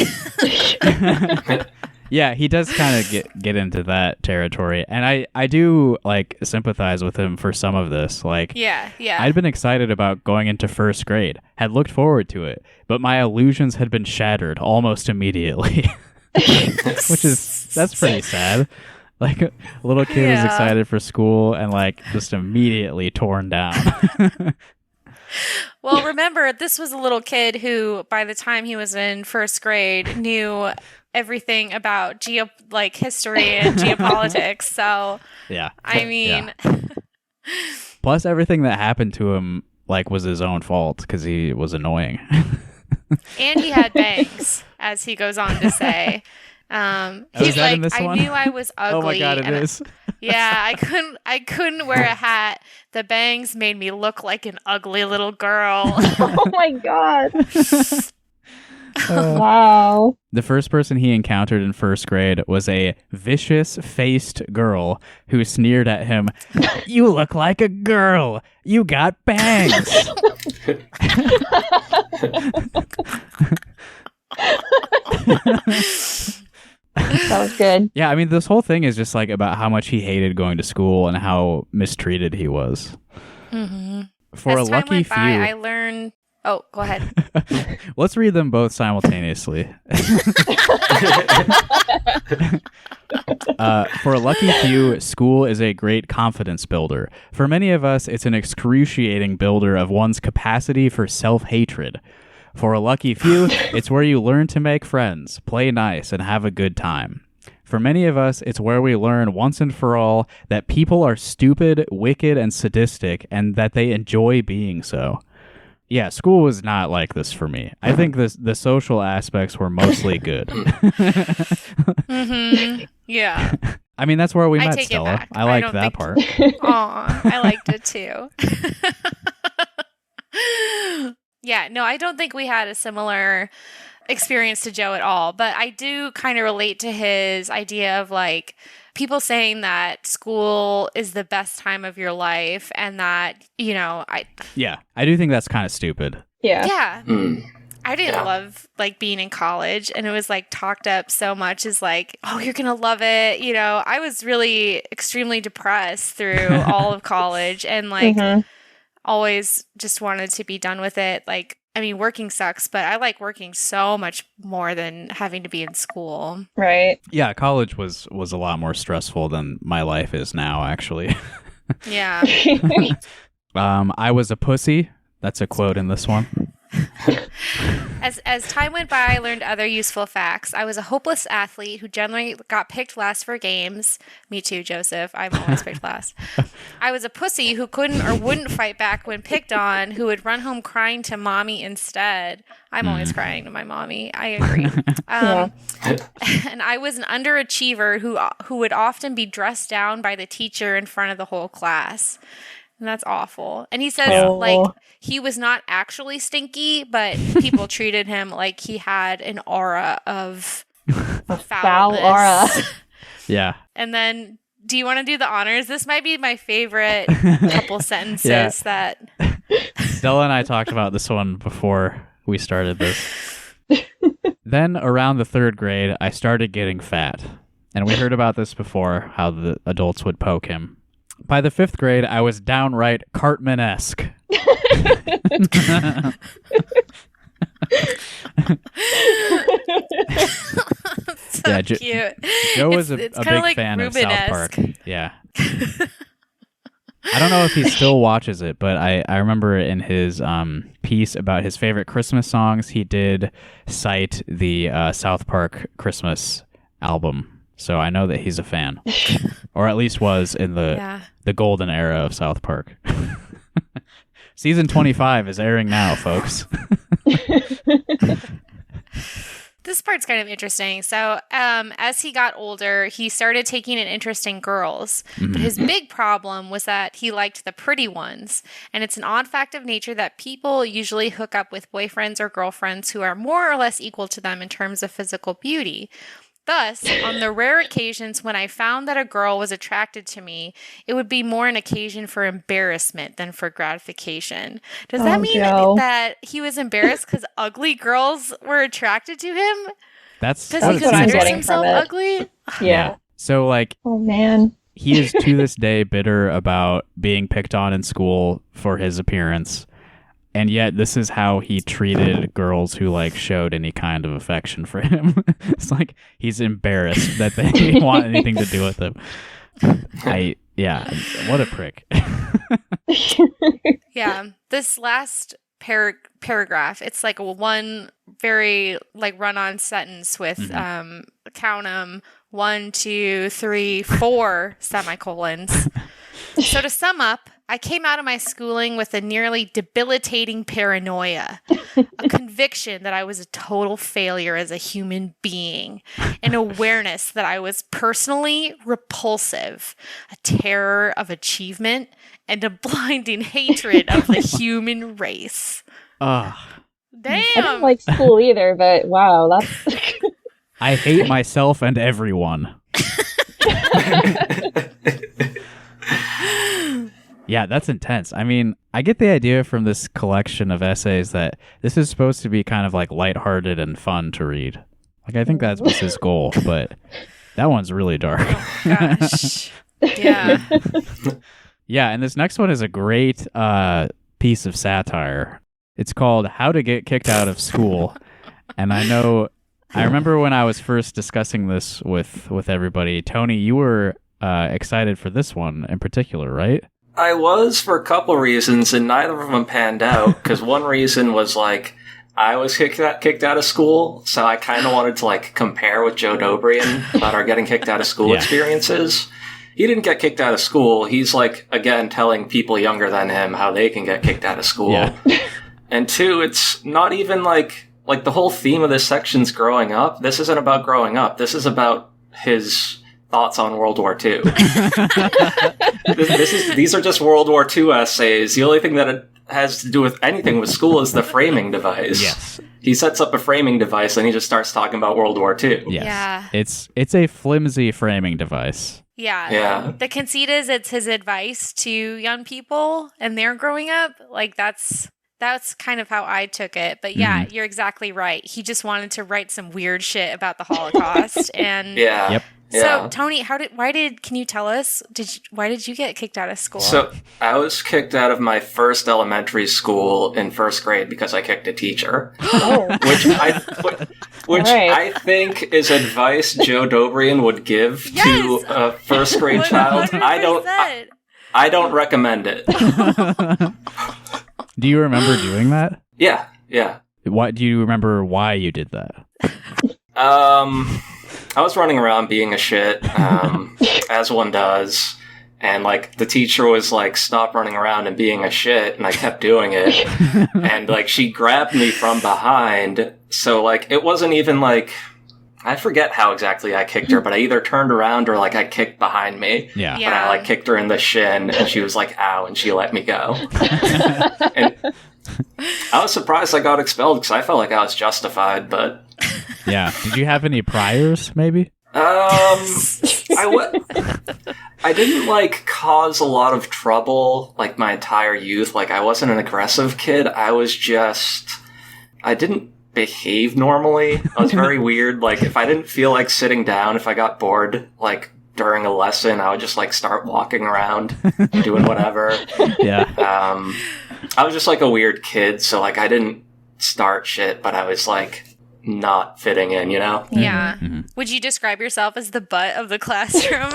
Yeah, he does kind of get into that territory, and I do like sympathize with him for some of this. Like, yeah. I'd been excited about going into first grade, had looked forward to it, but my illusions had been shattered almost immediately, that's pretty sad. Like, a little kid was excited for school and like just immediately torn down. Well, remember, this was a little kid who, by the time he was in first grade, knew everything about history and geopolitics. So, yeah. I mean, plus everything that happened to him like was his own fault because he was annoying. And he had bangs, as he goes on to say. He's like, I knew I was ugly. Oh my god, it is. Yeah, I couldn't wear a hat. The bangs made me look like an ugly little girl. Oh my god. Wow. The first person he encountered in first grade was a vicious-faced girl who sneered at him, "You look like a girl. You got bangs." That was good. Yeah, I mean, this whole thing is just like about how much he hated going to school and how mistreated he was. Mm-hmm. For As a time lucky went few, by, I learned. Oh, go ahead. Let's read them both simultaneously. For a lucky few, school is a great confidence builder. For many of us, it's an excruciating builder of one's capacity for self-hatred. For a lucky few, it's where you learn to make friends, play nice, and have a good time. For many of us, it's where we learn once and for all that people are stupid, wicked, and sadistic, and that they enjoy being so. Yeah, school was not like this for me. I think the social aspects were mostly good. Mm-hmm. Yeah. I mean, that's where we met, take it Stella. back. I liked that part. Aw, I liked it too. Yeah, no, I don't think we had a similar experience to Joe at all, but I do kind of relate to his idea of like people saying that school is the best time of your life and that, Yeah, I do think that's kind of stupid. Yeah. Yeah. I didn't love like being in college, and it was like talked up so much as like, oh, you're going to love it. I was really extremely depressed through all of college and like always just wanted to be done with it. Like, I mean, working sucks, but I like working so much more than having to be in school. Right. Yeah, college was a lot more stressful than my life is now, actually. Yeah. I was a pussy. That's a quote in this one. As time went by, I learned other useful facts. I was a hopeless athlete who generally got picked last for games. Me too, Joseph. I'm always picked last. I was a pussy who couldn't or wouldn't fight back when picked on, who would run home crying to mommy instead. I'm always crying to my mommy. I agree. And I was an underachiever who would often be dressed down by the teacher in front of the whole class. And that's awful. And he says, like, he was not actually stinky, but people treated him like he had an aura of foul aura. Yeah. And then, do you want to do the honors? This might be my favorite couple sentences that... Stella and I talked about this one before we started this. Then, around the third grade, I started getting fat. And we heard about this before, how the adults would poke him. By the fifth grade, I was downright Cartman-esque. So cute. Joe was a big like fan of Ruben-esque. South Park. Yeah. I don't know if he still watches it, but I remember in his piece about his favorite Christmas songs, he did cite the South Park Christmas album. So I know that he's a fan, or at least was in the golden era of South Park. Season 25 is airing now, folks. This part's kind of interesting. So, as he got older, he started taking an interest in girls. But his big problem was that he liked the pretty ones. And it's an odd fact of nature that people usually hook up with boyfriends or girlfriends who are more or less equal to them in terms of physical beauty. Thus, on the rare occasions when I found that a girl was attracted to me, it would be more an occasion for embarrassment than for gratification. Does that mean that he was embarrassed because ugly girls were attracted to him? That's Does what he it seems consider like. himself ugly? Yeah. So, like, Oh, man. he is to this day bitter about being picked on in school for his appearance. And yet, this is how he treated girls who, like, showed any kind of affection for him. It's like he's embarrassed that they want anything to do with him. What a prick. Yeah. This last paragraph, it's like one very, like, run-on sentence with, count them, 1, 2, 3, 4 semicolons. So to sum up, I came out of my schooling with a nearly debilitating paranoia, a conviction that I was a total failure as a human being, an awareness that I was personally repulsive, a terror of achievement, and a blinding hatred of the human race. Ugh. Damn! I didn't like school either, but wow, that's... I hate myself and everyone. Yeah, that's intense. I mean, I get the idea from this collection of essays that this is supposed to be kind of like lighthearted and fun to read. Like, I think that was his goal, but that one's really dark. Oh, gosh. Yeah. Yeah, and this next one is a great piece of satire. It's called How to Get Kicked Out of School. And I remember when I was first discussing this with everybody, Tony, you were excited for this one in particular, right? I was for a couple reasons, and neither of them panned out. Because one reason was like I was kicked out of school, so I kind of wanted to like compare with Joe Doughbrain about our getting kicked out of school experiences. He didn't get kicked out of school. He's like again telling people younger than him how they can get kicked out of school. Yeah. And two, it's not even like the whole theme of this section's growing up. This isn't about growing up. This is about his thoughts on World War II. These are just World War II essays. The only thing that it has to do with anything with school is the framing device. Yes. He sets up a framing device and he just starts talking about World War II. Yes. Yeah. It's a flimsy framing device. Yeah. The conceit is it's his advice to young people and they're growing up. Like that's kind of how I took it. But yeah, you're exactly right. He just wanted to write some weird shit about the Holocaust. And yeah. Yep. So Tony, can you tell us, why did you get kicked out of school? So I was kicked out of my first elementary school in first grade because I kicked a teacher. Which I think is advice Joe Doughbrain would give to a first grade child. 100%. I don't recommend it. Do you remember doing that? Yeah. Do you remember why you did that? I was running around being a shit, as one does, and like the teacher was like, "Stop running around and being a shit," and I kept doing it, and like she grabbed me from behind, so like it wasn't even like, I forget how exactly I kicked her, but I either turned around or like I kicked behind me. Yeah. But I like kicked her in the shin, and she was like, "Ow," and she let me go. And I was surprised I got expelled because I felt like I was justified, but. Yeah. Did you have any priors, maybe? I didn't like cause a lot of trouble like my entire youth. Like I wasn't an aggressive kid. I didn't behave normally. I was very weird. Like if I didn't feel like sitting down, if I got bored, like during a lesson, I would just like start walking around, doing whatever. Yeah. I was just like a weird kid. So like I didn't start shit, but I was like not fitting in, you know? Yeah. Mm-hmm. Would you describe yourself as the butt of the classroom?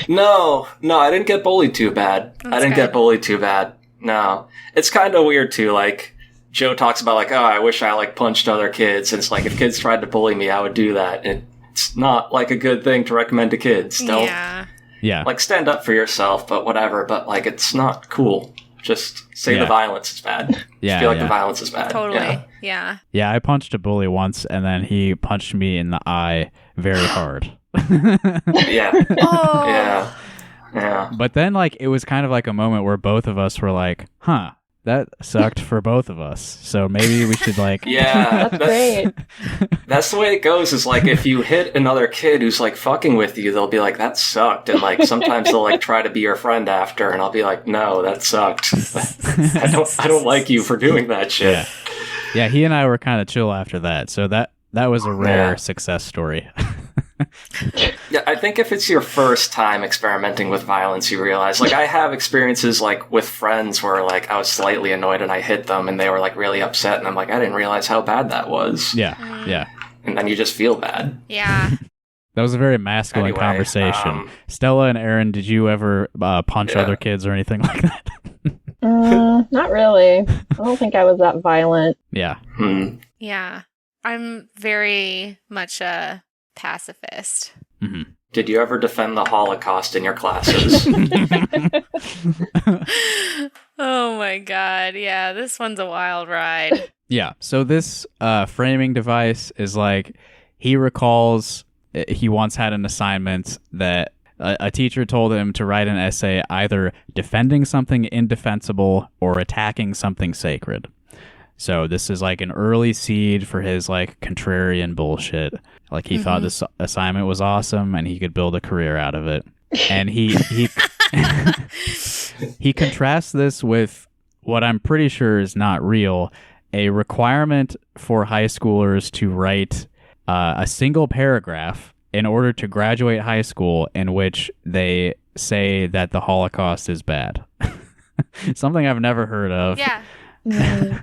No, I didn't get bullied too bad. Get bullied too bad. No. It's kind of weird too, like, Joe talks about like, oh, I wish I like punched other kids. And it's like, if kids tried to bully me, I would do that. And it's not like a good thing to recommend to kids. Don't, yeah. like, stand up for yourself, but whatever. But like, it's not cool Just say Yeah. the violence is bad. Yeah, Feel like yeah. the violence is bad. Totally. Yeah. Yeah, I punched a bully once, and then he punched me in the eye very hard. Yeah. Oh. Yeah. Yeah. But then, like, it was kind of like a moment where both of us were like, huh, that sucked for both of us. So maybe we should, like... Yeah. That's great. That's the way it goes, is like if you hit another kid who's like fucking with you, they'll be like, that sucked. And like sometimes they'll like try to be your friend after, and I'll be like, no, that sucked. I don't like you for doing that shit. Yeah. Yeah, he and I were kind of chill after that. So that was a rare Yeah. success story. Yeah, I think if it's your first time experimenting with violence, you realize, like, I have experiences, like, with friends where, like, I was slightly annoyed and I hit them and they were, like, really upset, and I'm like, I didn't realize how bad that was. Yeah, yeah. And then you just feel bad. Yeah. That was a very masculine Anyway, conversation. Stella and Erin, did you ever punch Yeah. other kids or anything like that? Not really. I don't think I was that violent. Yeah. Yeah. I'm very much a pacifist. hmm Did you ever defend the Holocaust in your classes? Oh my god. Yeah, this one's a wild ride. Yeah. So this framing device is like, he recalls he once had an assignment that a teacher told him to write an essay either defending something indefensible or attacking something sacred. So this is like an early seed for his like contrarian bullshit. Like he thought this assignment was awesome and he could build a career out of it. And he he contrasts this with what I'm pretty sure is not real, a requirement for high schoolers to write a single paragraph in order to graduate high school in which they say that the Holocaust is bad. Something I've never heard of. Yeah. Mm.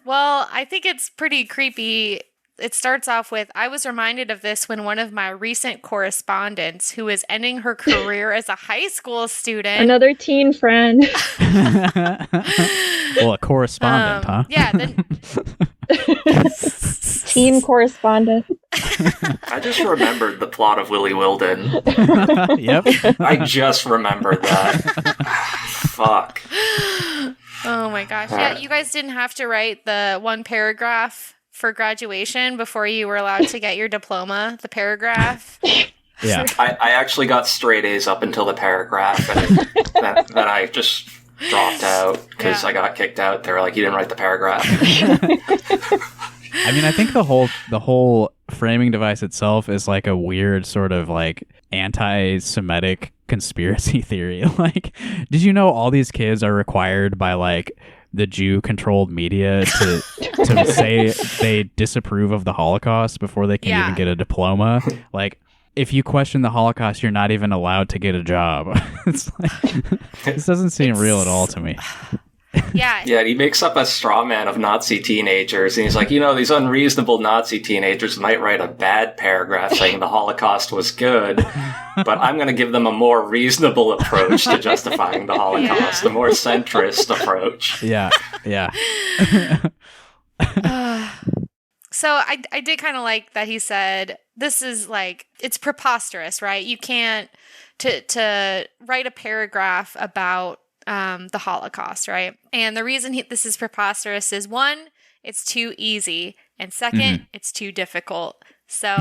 Well, I think it's pretty creepy. It starts off with, I was reminded of this when one of my recent correspondents, who is ending her career as a high school student. Another teen friend. Well, a correspondent, huh? Yeah. Then, Teen correspondent. I just remembered the plot of Willy Wilden. Yep. I just remembered that. Fuck. oh my gosh. Yeah, you guys didn't have to write the one paragraph for graduation before you were allowed to get your diploma, the paragraph. Yeah. I actually got straight A's up until the paragraph, and then I just dropped out because Yeah. I got kicked out. They were like, you didn't write the paragraph. I mean, I think the whole framing device itself is like a weird sort of like anti-Semitic conspiracy theory. Like, did you know all these kids are required by like the Jew-controlled media to say they disapprove of the Holocaust before they can Yeah. even get a diploma? Like, if you question the Holocaust, you're not even allowed to get a job. It's like, this doesn't seem real at all to me. Yeah. Yeah, he makes up a straw man of Nazi teenagers, and he's like, these unreasonable Nazi teenagers might write a bad paragraph saying the Holocaust was good, but I'm going to give them a more reasonable approach to justifying the Holocaust, Yeah. a more centrist approach. Yeah, yeah. So I did kind of like that he said, this is like, it's preposterous, right? You can't, to write a paragraph about the Holocaust, right? And the reason this is preposterous is, one, it's too easy, and second, it's too difficult. So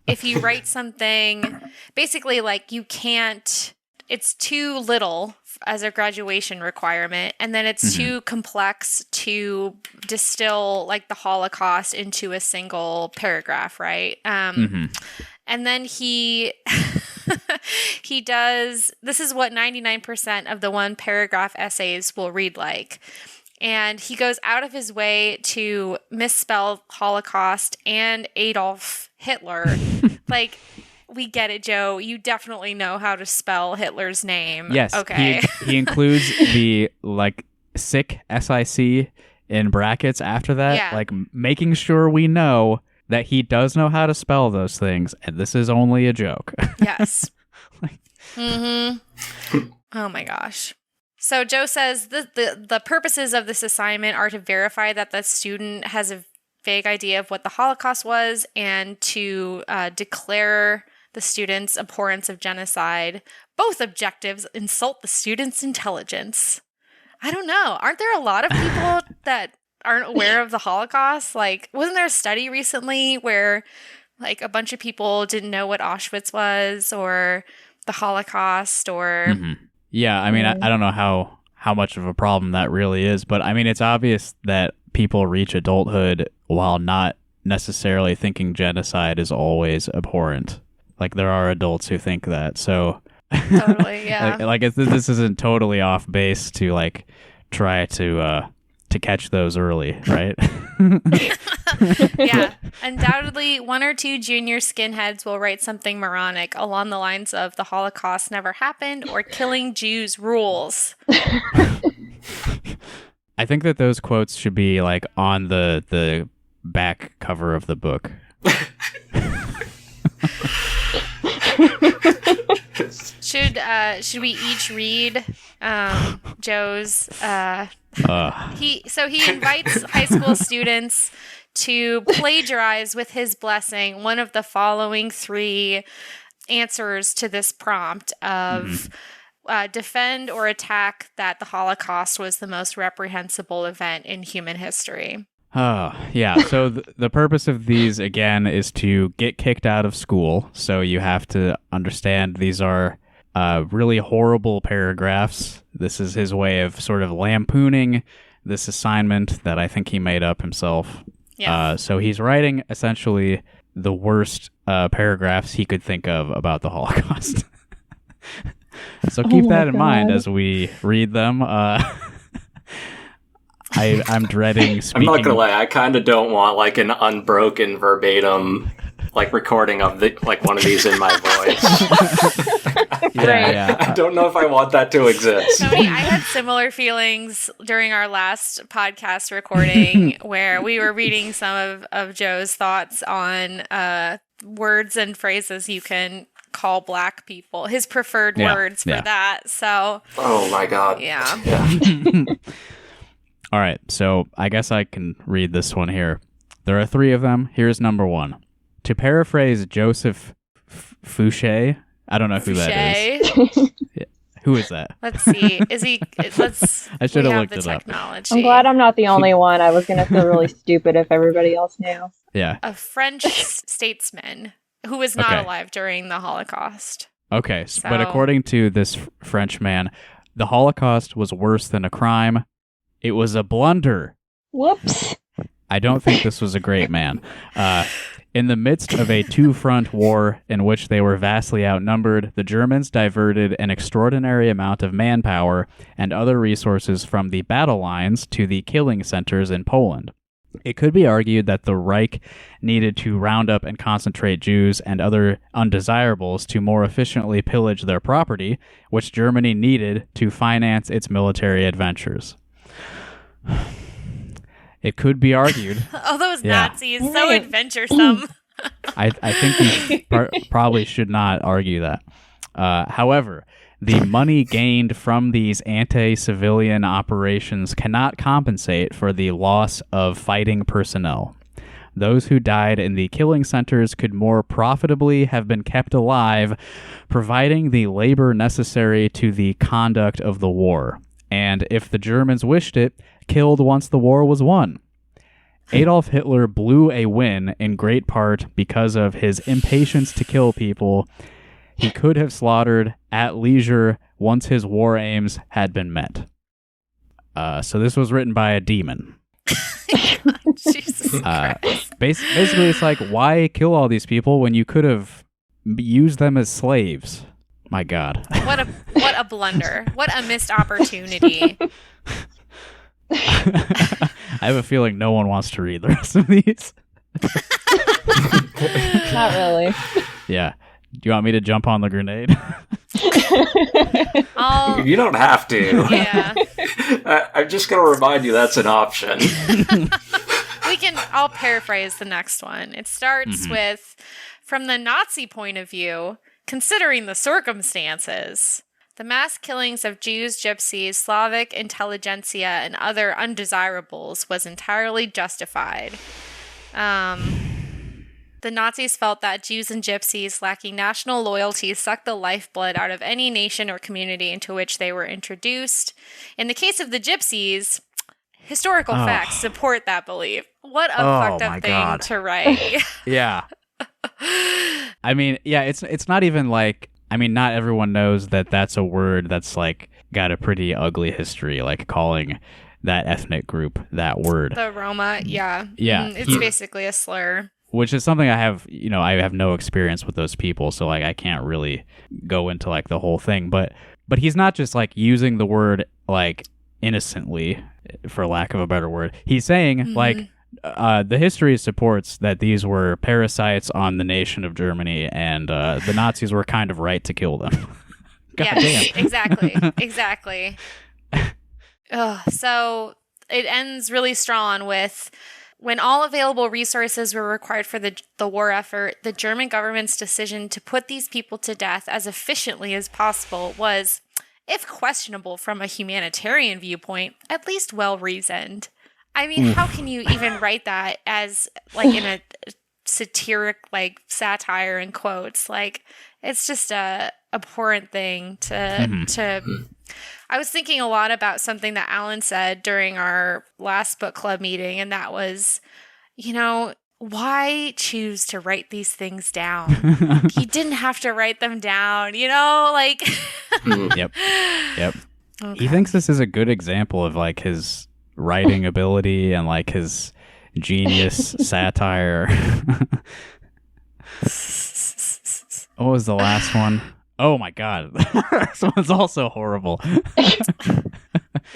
if you write something, basically like you can't, it's too little as a graduation requirement, and then it's too complex to distill like the Holocaust into a single paragraph, right? And then he he does, this is what 99% of the one paragraph essays will read like. And he goes out of his way to misspell Holocaust and Adolf Hitler. Like, we get it, Joe. You definitely know how to spell Hitler's name. Yes. Okay. He includes the like sick SIC in brackets after that, Yeah. like making sure we know that he does know how to spell those things, and this is only a joke. Yes. Oh my gosh. So Joe says the purposes of this assignment are to verify that the student has a vague idea of what the Holocaust was, and to declare the student's abhorrence of genocide. Both objectives insult the student's intelligence. I don't know. Aren't there a lot of people that aren't aware of the Holocaust? Like, wasn't there a study recently where like a bunch of people didn't know what Auschwitz was or the Holocaust or... Mm-hmm. Yeah, I mean, I don't know how much of a problem that really is, but I mean, it's obvious that people reach adulthood while not necessarily thinking genocide is always abhorrent. Like, there are adults who think that, so... Totally, yeah. This isn't totally off base to, like, try to catch those early, right? Yeah. Undoubtedly, one or two junior skinheads will write something moronic along the lines of the Holocaust never happened or killing Jews rules. I think that those quotes should be like on the back cover of the book. Should we each read Joe's he invites high school students to plagiarize with his blessing one of the following 3 answers to this prompt of defend or attack that the Holocaust was the most reprehensible event in human history. Oh, yeah. So the purpose of these, again, is to get kicked out of school. So you have to understand these are really horrible paragraphs. This is his way of sort of lampooning this assignment that I think he made up himself. Yeah. So he's writing essentially the worst paragraphs he could think of about the Holocaust. So keep that in mind as we read them. I'm dreading speaking. I'm not gonna lie, I kind of don't want like an unbroken verbatim like recording of one of these in my voice. Yeah. I don't know if I want that to exist. Tony, I had similar feelings during our last podcast recording where we were reading some of Joe's thoughts on words and phrases you can call black people, his preferred words for that. So, oh my god. Yeah. All right, so I guess I can read this one here. There are 3 of them. Here's number 1. To paraphrase Joseph Fouché, I don't know who that is. Yeah. Who is that? Let's see. Is he? I should have looked it up. I'm glad I'm not the only one. I was going to feel really stupid if everybody else knew. Yeah. A French statesman who was not alive during the Holocaust. Okay, but according to this French man, the Holocaust was worse than a crime. It was a blunder. Whoops. I don't think this was a great man. In the midst of a 2-front war in which they were vastly outnumbered, the Germans diverted an extraordinary amount of manpower and other resources from the battle lines to the killing centers in Poland. It could be argued that the Reich needed to round up and concentrate Jews and other undesirables to more efficiently pillage their property, which Germany needed to finance its military adventures. It could be argued. All those Nazis, so adventuresome. I think we probably should not argue that. However, the money gained from these anti-civilian operations cannot compensate for the loss of fighting personnel. Those who died in the killing centers could more profitably have been kept alive, providing the labor necessary to the conduct of the war, and if the Germans wished it, killed once the war was won. Adolf Hitler blew a win in great part because of his impatience to kill people he could have slaughtered at leisure once his war aims had been met. So this was written by a demon. Jesus Christ. Basically, it's like, why kill all these people when you could have used them as slaves? My God. What a blunder. What a missed opportunity. I have a feeling no one wants to read the rest of these. Not really. Yeah. Do you want me to jump on the grenade? You don't have to. Yeah. I'm just going to remind you that's an option. I'll paraphrase the next one. It starts with, from the Nazi point of view, considering the circumstances, the mass killings of Jews, Gypsies, Slavic intelligentsia, and other undesirables was entirely justified. The Nazis felt that Jews and gypsies lacking national loyalty sucked the lifeblood out of any nation or community into which they were introduced. In the case of the gypsies, historical facts support that belief. What a fucked up thing to write. Yeah. I mean, yeah, it's not even like, I mean, not everyone knows that that's a word that's like got a pretty ugly history, like calling that ethnic group that word. The Roma, yeah. Yeah. It's basically a slur. Which is something I have no experience with those people, so like I can't really go into like the whole thing. But he's not just like using the word like innocently, for lack of a better word. He's saying like the history supports that these were parasites on the nation of Germany, and the Nazis were kind of right to kill them. God damn. Exactly. So it ends really strong with, when all available resources were required for the war effort, the German government's decision to put these people to death as efficiently as possible was, if questionable from a humanitarian viewpoint, at least well-reasoned. I mean, how can you even write that as, like, in a satiric, like, satire in quotes? Like, it's just a abhorrent thing to I was thinking a lot about something that Alan said during our last book club meeting, and that was, why choose to write these things down? You didn't have to write them down, like. Yep. Okay. He thinks this is a good example of like his writing ability and like his genius satire. What was the last one? Oh my god. This one's also horrible.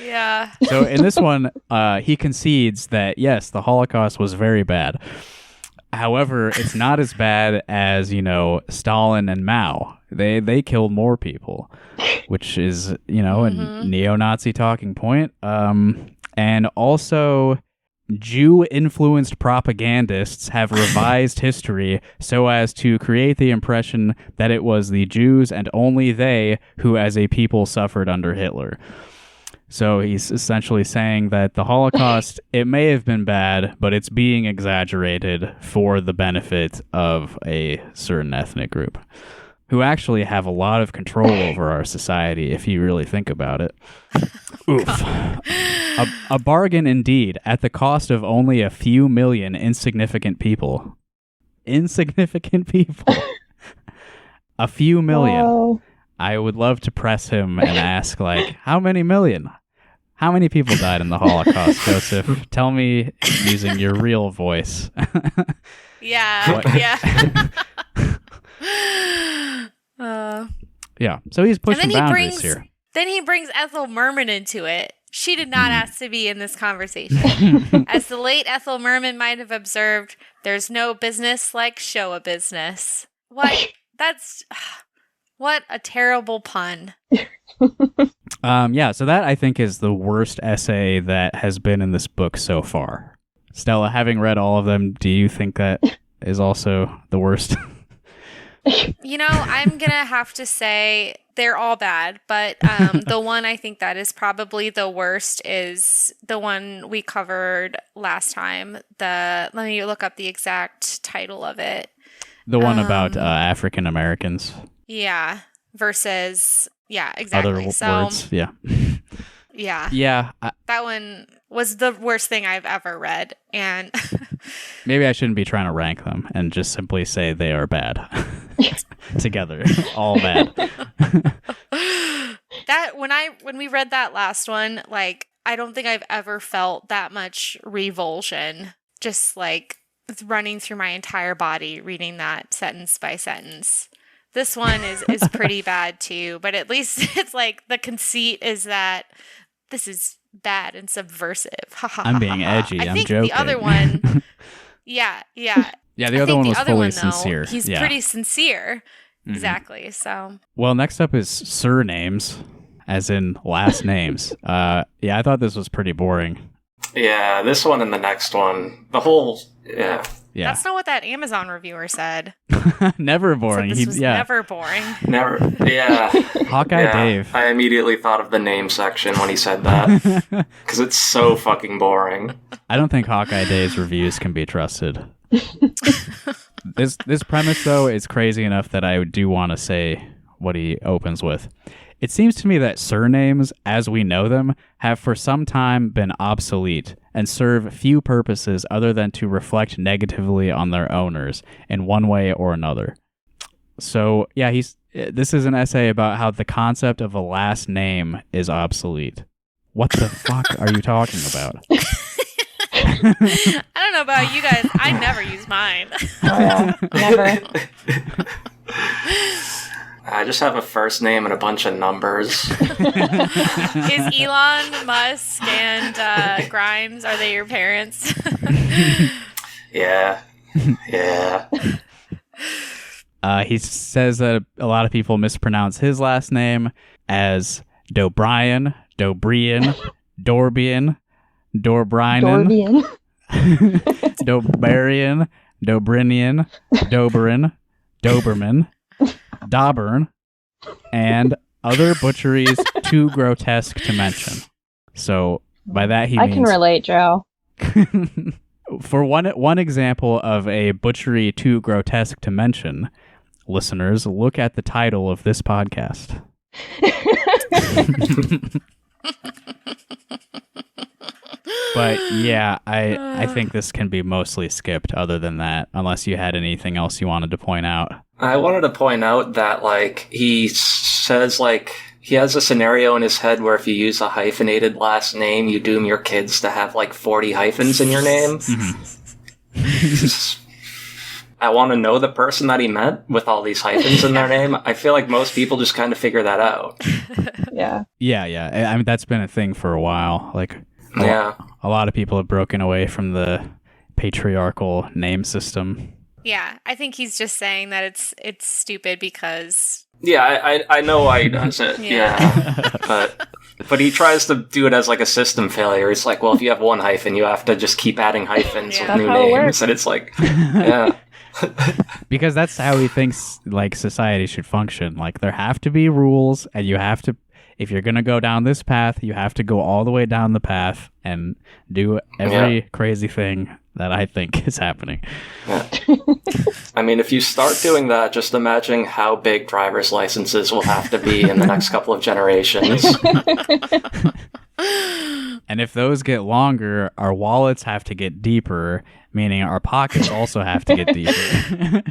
Yeah. So in this one, he concedes that yes, the Holocaust was very bad. However, it's not as bad as, Stalin and Mao. They killed more people, which is, a neo-Nazi talking point. And also, Jew-influenced propagandists have revised history so as to create the impression that it was the Jews and only they who as a people suffered under Hitler. So he's essentially saying that the Holocaust, it may have been bad, but it's being exaggerated for the benefit of a certain ethnic group who actually have a lot of control over our society, if you really think about it. Oof. A bargain indeed, at the cost of only a few million insignificant people. Insignificant people. A few million. Wow. I would love to press him and ask, like, how many million? How many people died in the Holocaust, Joseph? Tell me using your real voice. Yeah. Yeah, so he's pushing boundaries here. Then he brings Ethel Merman into it. She did not ask to be in this conversation. As the late Ethel Merman might have observed, there's no business like show a business. What? What a terrible pun. Yeah, so that I think is the worst essay that has been in this book so far. Stella, having read all of them, do you think that is also the worst? I'm going to have to say they're all bad, but the one I think that is probably the worst is the one we covered last time. Let me look up the exact title of it. The one about African Americans. Yeah, versus, yeah, exactly. Other words, yeah. Yeah. Yeah. That one was the worst thing I've ever read, and maybe I shouldn't be trying to rank them and just simply say they are bad. Together. All bad. That when we read that last one, like, I don't think I've ever felt that much revulsion just like running through my entire body reading that sentence by sentence. This one is pretty bad too, but at least it's like the conceit is that this is bad and subversive. I'm being edgy. I'm joking. The other one, yeah. Yeah, the other one was fully sincere. He's pretty sincere. Mm-hmm. Exactly. So. Well, next up is surnames, as in last names. I thought this was pretty boring. Yeah, this one and the next one. The whole, yeah. That's not what that Amazon reviewer said. Never boring. This was never boring. Never. Yeah. Hawkeye Dave. I immediately thought of the name section when he said that. Because it's so fucking boring. I don't think Hawkeye Dave's reviews can be trusted. This premise, though, is crazy enough that I do want to say what he opens with. It seems to me that surnames, as we know them, have for some time been obsolete and serve few purposes other than to reflect negatively on their owners in one way or another. So, yeah, this is an essay about how the concept of a last name is obsolete. What the fuck are you talking about? I don't know about you guys. I never use mine. Oh, yeah. Never. I just have a first name and a bunch of numbers. Is Elon Musk and Grimes, are they your parents? Yeah. He says that a lot of people mispronounce his last name as Doughbrain, Doughbrain, Doughbrain, Doughbrain, Doughbrain, Doughbrinian, Doberman, Doughbrain, and other butcheries too grotesque to mention. So by that he means... I can relate, Joe. For one example of a butchery too grotesque to mention, listeners, look at the title of this podcast. But yeah, I think this can be mostly skipped other than that, unless you had anything else you wanted to point out. I wanted to point out that, he says, he has a scenario in his head where if you use a hyphenated last name, you doom your kids to have, 40 hyphens in your name. I want to know the person that he meant with all these hyphens in their name. I feel like most people just kind of figure that out. Yeah. Yeah. I mean, that's been a thing for a while. A lot of people have broken away from the patriarchal name system. Yeah, I think he's just saying that it's stupid because... Yeah, I know why he does it. Yeah. But he tries to do it as a system failure. It's well, if you have one hyphen, you have to just keep adding hyphens with new names. And it's yeah. Because that's how he thinks society should function. There have to be rules, and you have to, if you're going to go down this path, you have to go all the way down the path and do every crazy thing that I think is happening. Yeah. I mean, if you start doing that, just imagine how big driver's licenses will have to be in the next couple of generations. And if those get longer, our wallets have to get deeper, meaning our pockets also have to get deeper.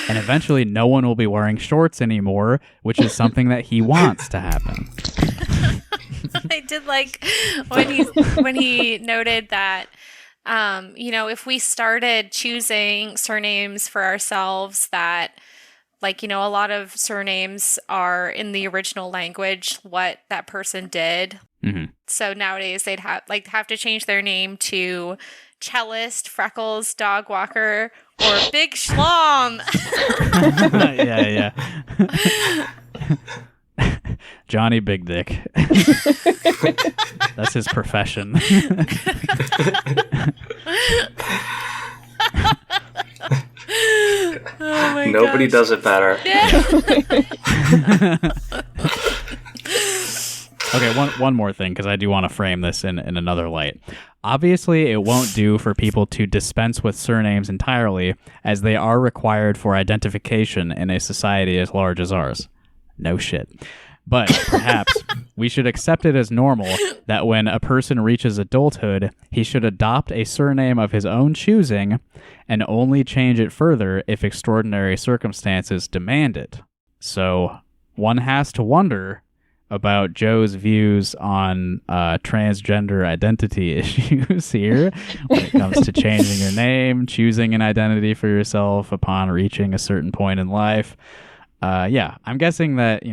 And eventually no one will be wearing shorts anymore, which is something that he wants to happen. I did when he noted that, if we started choosing surnames for ourselves that, a lot of surnames are in the original language, what that person did. Mm-hmm. So nowadays they'd have to change their name to Cellist, Freckles, Dog Walker, or Big Schlong. Yeah. Johnny Big Dick. That's his profession. Oh my Nobody does it better. Okay, one more thing, because I do want to frame this in another light. Obviously, it won't do for people to dispense with surnames entirely, as they are required for identification in a society as large as ours. No shit. But perhaps we should accept it as normal that when a person reaches adulthood, he should adopt a surname of his own choosing and only change it further if extraordinary circumstances demand it. So one has to wonder about Joe's views on transgender identity issues here when it comes to changing your name, choosing an identity for yourself upon reaching a certain point in life. I'm guessing that,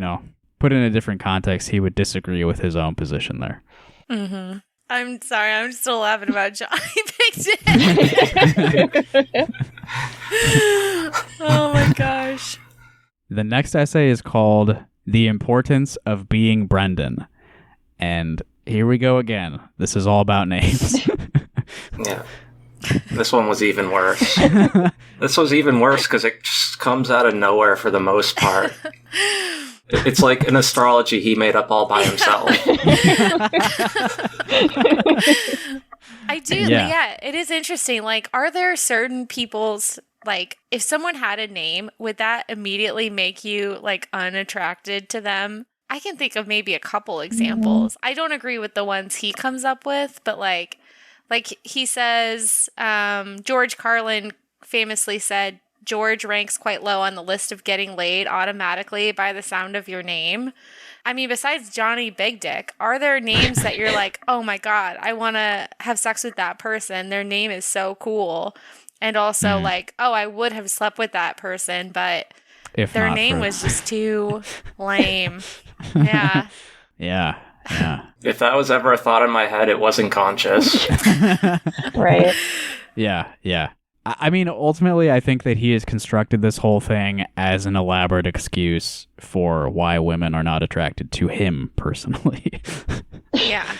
put in a different context, he would disagree with his own position there. Mm-hmm. I'm sorry, I'm still laughing about Johnny Big Dick. Oh my gosh. The next essay is called The Importance of Being Brendan. And here we go again. This is all about names. Yeah. This one was even worse. This was even worse because it just comes out of nowhere for the most part. It's like an astrology he made up all by himself. I Yeah, it is interesting. Like, are there certain people's, like, if someone had a name, would that immediately make you, like, unattracted to them? I can think of maybe a couple examples. I don't agree with the ones he comes up with, but, like he says, George Carlin famously said, George ranks quite low on the list of getting laid automatically by the sound of your name. I mean, besides Johnny Big Dick, are there names that you're like, oh my God, I want to have sex with that person. Their name is so cool. And also like, oh, I would have slept with that person, but if their name was just too lame. Yeah. Yeah. If that was ever a thought in my head, it wasn't conscious. Right. Yeah. I mean, ultimately, I think that he has constructed this whole thing as an elaborate excuse for why women are not attracted to him personally. Yeah.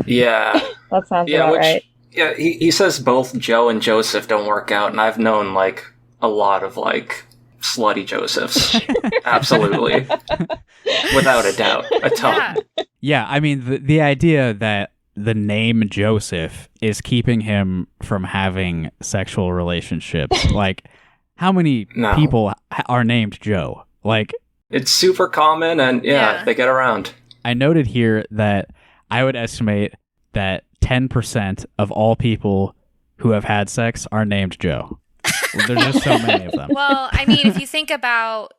Yeah. That sounds about right. Yeah, he says both Joe and Joseph don't work out, and I've known, like, a lot of, like, slutty Josephs. Absolutely. Without a doubt. A ton. Yeah, I mean, the idea that the name Joseph is keeping him from having sexual relationships. Like, how many people are named Joe? Like, it's super common, and they get around. I noted here that I would estimate that 10% of all people who have had sex are named Joe. There's just so many of them. Well, I mean, if you think about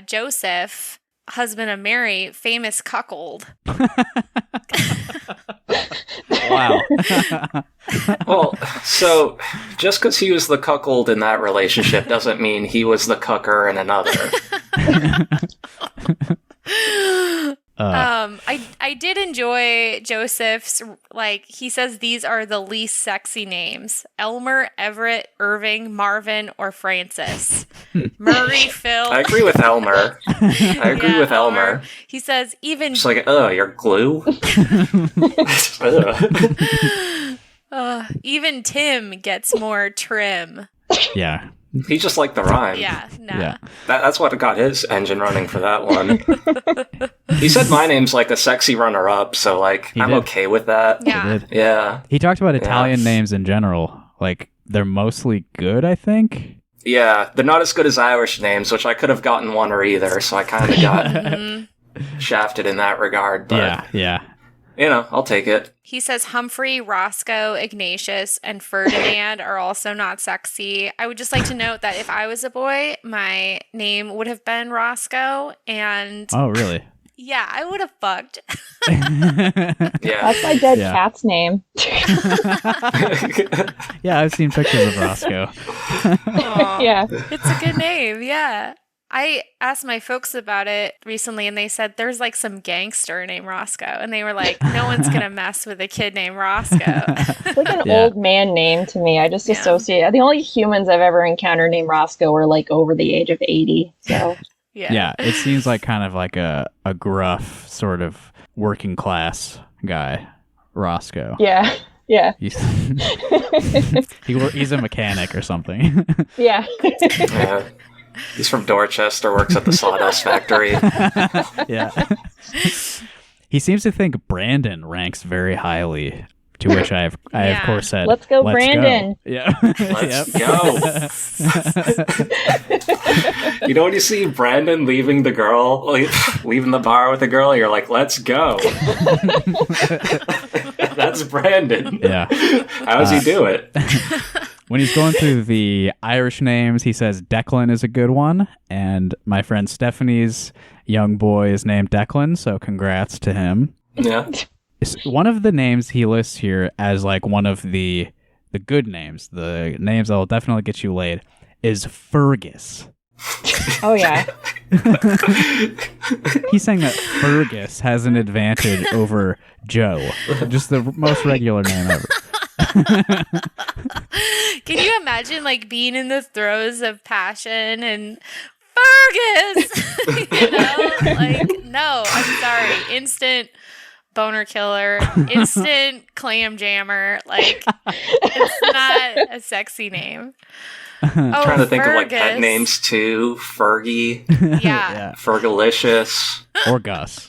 Joseph, husband of Mary, famous cuckold. Wow. Well, so just because he was the cuckold in that relationship doesn't mean he was the cucker in another. I did enjoy Joseph's, like, he says these are the least sexy names: Elmer, Everett, Irving, Marvin, or Francis. Murray, Phil. I agree with Elmer. I agree with Elmer. He says even... Just like, you're glue? even Tim gets more trim. Yeah. He just liked the rhyme. Yeah, no. Yeah. That's what got his engine running for that one. He said my name's like a sexy runner-up, so like I'm okay with that. Yeah. Yeah. He talked about Italian names in general. Like, they're mostly good, I think. Yeah, they're not as good as Irish names, which I could have gotten one or either, so I kind of got shafted in that regard. But, yeah. You know, I'll take it. He says Humphrey, Roscoe, Ignatius, and Ferdinand are also not sexy. I would just like to note that if I was a boy, my name would have been Roscoe, and... Oh, really? Yeah, I would have fucked. Yeah. That's my dead cat's name. Yeah, I've seen pictures of Roscoe. Yeah. It's a good name, yeah. I asked my folks about it recently, and they said there's like some gangster named Roscoe, and they were like, no one's gonna mess with a kid named Roscoe. It's like an old man name to me. I just associate... The only humans I've ever encountered named Roscoe were like over the age of 80, so... Yeah, it seems like kind of like a gruff sort of working class guy, Roscoe. Yeah. He's a mechanic or something. Yeah. He's from Dorchester, works at the sawdust factory. Yeah. He seems to think Brandon ranks very highly, to which I of course said, let's go, Brandon. Go. Yeah. Let's go. You know when you see Brandon leaving the bar with the girl, you're like, let's go. That's Brandon. Yeah. How does he do it? When he's going through the Irish names, he says Declan is a good one, and my friend Stephanie's young boy is named Declan, so congrats to him. Yeah. One of the names he lists here as like one of the good names, the names that will definitely get you laid, is Fergus. Oh, yeah. He's saying that Fergus has an advantage over Joe, just the most regular name ever. Can you imagine like being in the throes of passion and Fergus? You know, like, no, I'm sorry, instant boner killer, instant clam jammer. Like, it's not a sexy name. I'm trying to think of like pet names too. Fergie. Yeah. Fergalicious. Or Gus.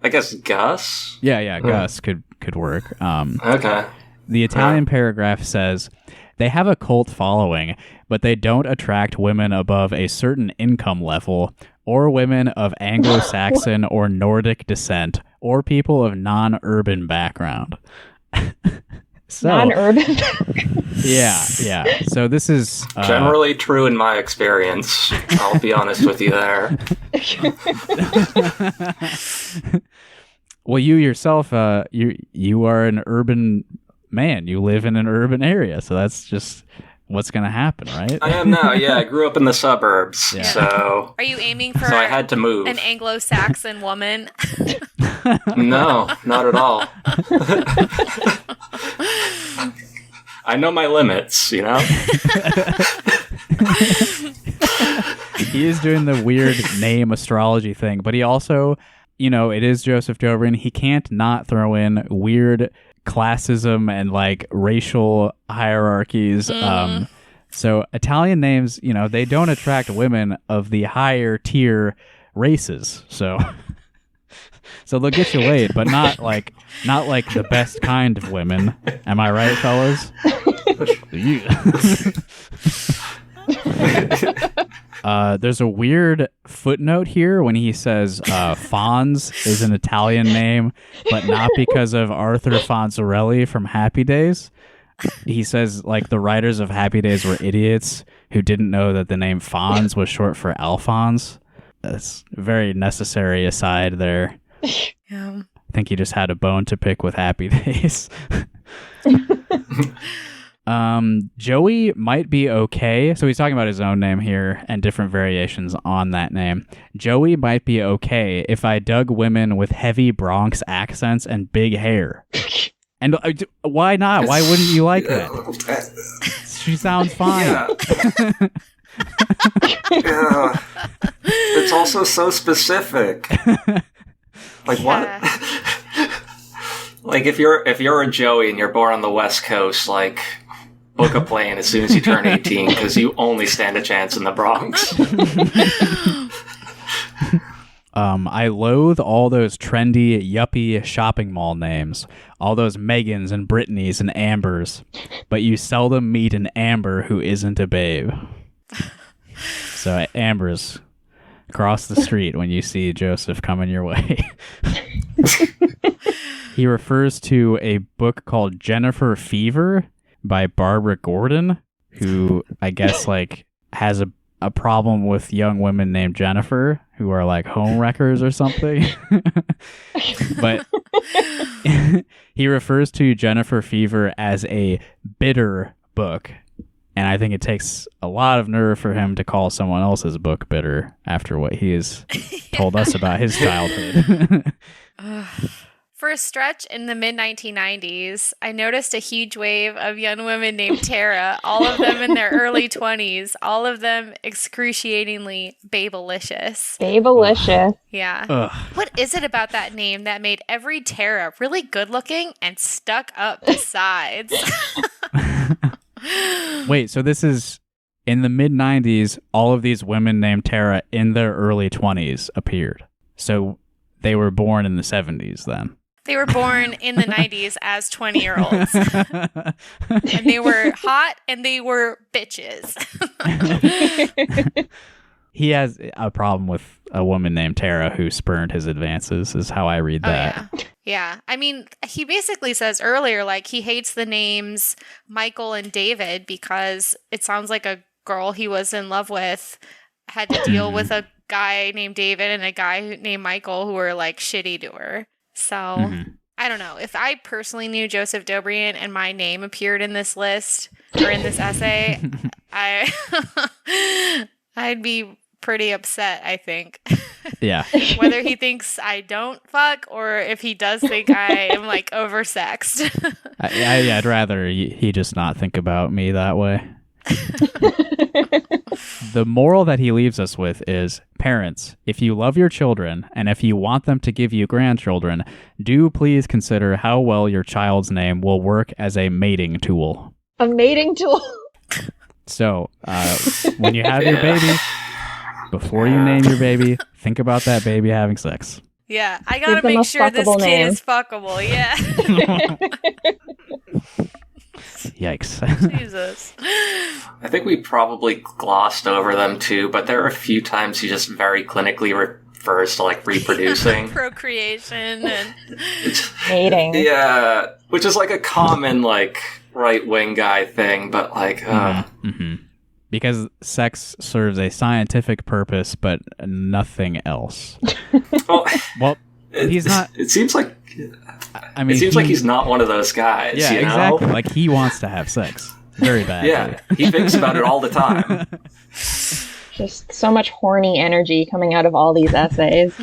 I guess Gus. Yeah. Gus could work. Okay. the Italian paragraph says, they have a cult following, but they don't attract women above a certain income level, or women of Anglo-Saxon or Nordic descent, or people of non-urban background. So, non-urban. yeah. So this is generally true in my experience. I'll be honest with you there. Well, you yourself, you are an urban man. You live in an urban area, so that's just what's going to happen, right? I am now. Yeah, I grew up in the suburbs, Yeah. so. Are you aiming for So I had to move. an Anglo-Saxon woman? No, not at all. I know my limits, you know? He is doing the weird name astrology thing, but he also, it is Joseph Doughbrain. He can't not throw in weird classism and like racial hierarchies. So Italian names, they don't attract women of the higher tier races. So they'll get you laid, but not like the best kind of women. Am I right, fellas? There's a weird footnote here when he says Fonz is an Italian name, but not because of Arthur Fonzarelli from Happy Days. He says like the writers of Happy Days were idiots who didn't know that the name Fonz was short for Alphonse. That's a very necessary aside there. Yeah. I think he just had a bone to pick with Happy Days. Joey might be okay. So he's talking about his own name here and different variations on that name. Joey might be okay if I dug women with heavy Bronx accents and big hair. And why not? Why wouldn't you like that? She sounds fine. Yeah. It's also so specific. Like what? Like if you're a Joey and you're born on the West Coast, like book a plane as soon as you turn 18 because you only stand a chance in the Bronx. I loathe all those trendy, yuppie shopping mall names, all those Megans and Brittany's and Ambers, but you seldom meet an Amber who isn't a babe. So Amber's cross the street when you see Joseph coming your way. He refers to a book called Jennifer Fever by Barbara Gordon, who I guess like has a problem with young women named Jennifer who are like home wreckers or something. But he refers to Jennifer Fever as a bitter book. And I think it takes a lot of nerve for him to call someone else's book bitter after what he has told us about his childhood. For a stretch in the mid-1990s, I noticed a huge wave of young women named Tara, all of them in their early 20s, all of them excruciatingly babelicious. Babelicious. Yeah. Ugh. What is it about that name that made every Tara really good-looking and stuck up besides? Wait, so this is in the mid-90s, all of these women named Tara in their early 20s appeared. So they were born in the 70s then. They were born in the 90s as 20-year-olds. And they were hot and they were bitches. He has a problem with a woman named Tara who spurned his advances, is how I read that. Oh, yeah. I mean, he basically says earlier, like, he hates the names Michael and David because it sounds like a girl he was in love with had to deal with a guy named David and a guy named Michael who were, like, shitty to her. So, I don't know. If I personally knew Joseph Doughbrain and my name appeared in this list or in this essay, I'd be pretty upset, I think. Yeah. Whether he thinks I don't fuck or if he does think I am like oversexed. I'd rather he just not think about me that way. The moral that he leaves us with is, parents, if you love your children and if you want them to give you grandchildren, do please consider how well your child's name will work as a mating tool. A mating tool? So, when you have your baby, before you name your baby, think about that baby having sex. Yeah, I gotta make sure this kid is fuckable, yeah. Yikes. Jesus. I think we probably glossed over them too, but there are a few times he just very clinically refers to like reproducing. Procreation and Mating. Yeah, which is like a common like right-wing guy thing, but like Because sex serves a scientific purpose, but nothing else. well, he's not. It seems like. I mean, it seems like he's not one of those guys. Yeah, you know? exactly. Like he wants to have sex very badly. Yeah, he thinks about it all the time. Just so much horny energy coming out of all these essays.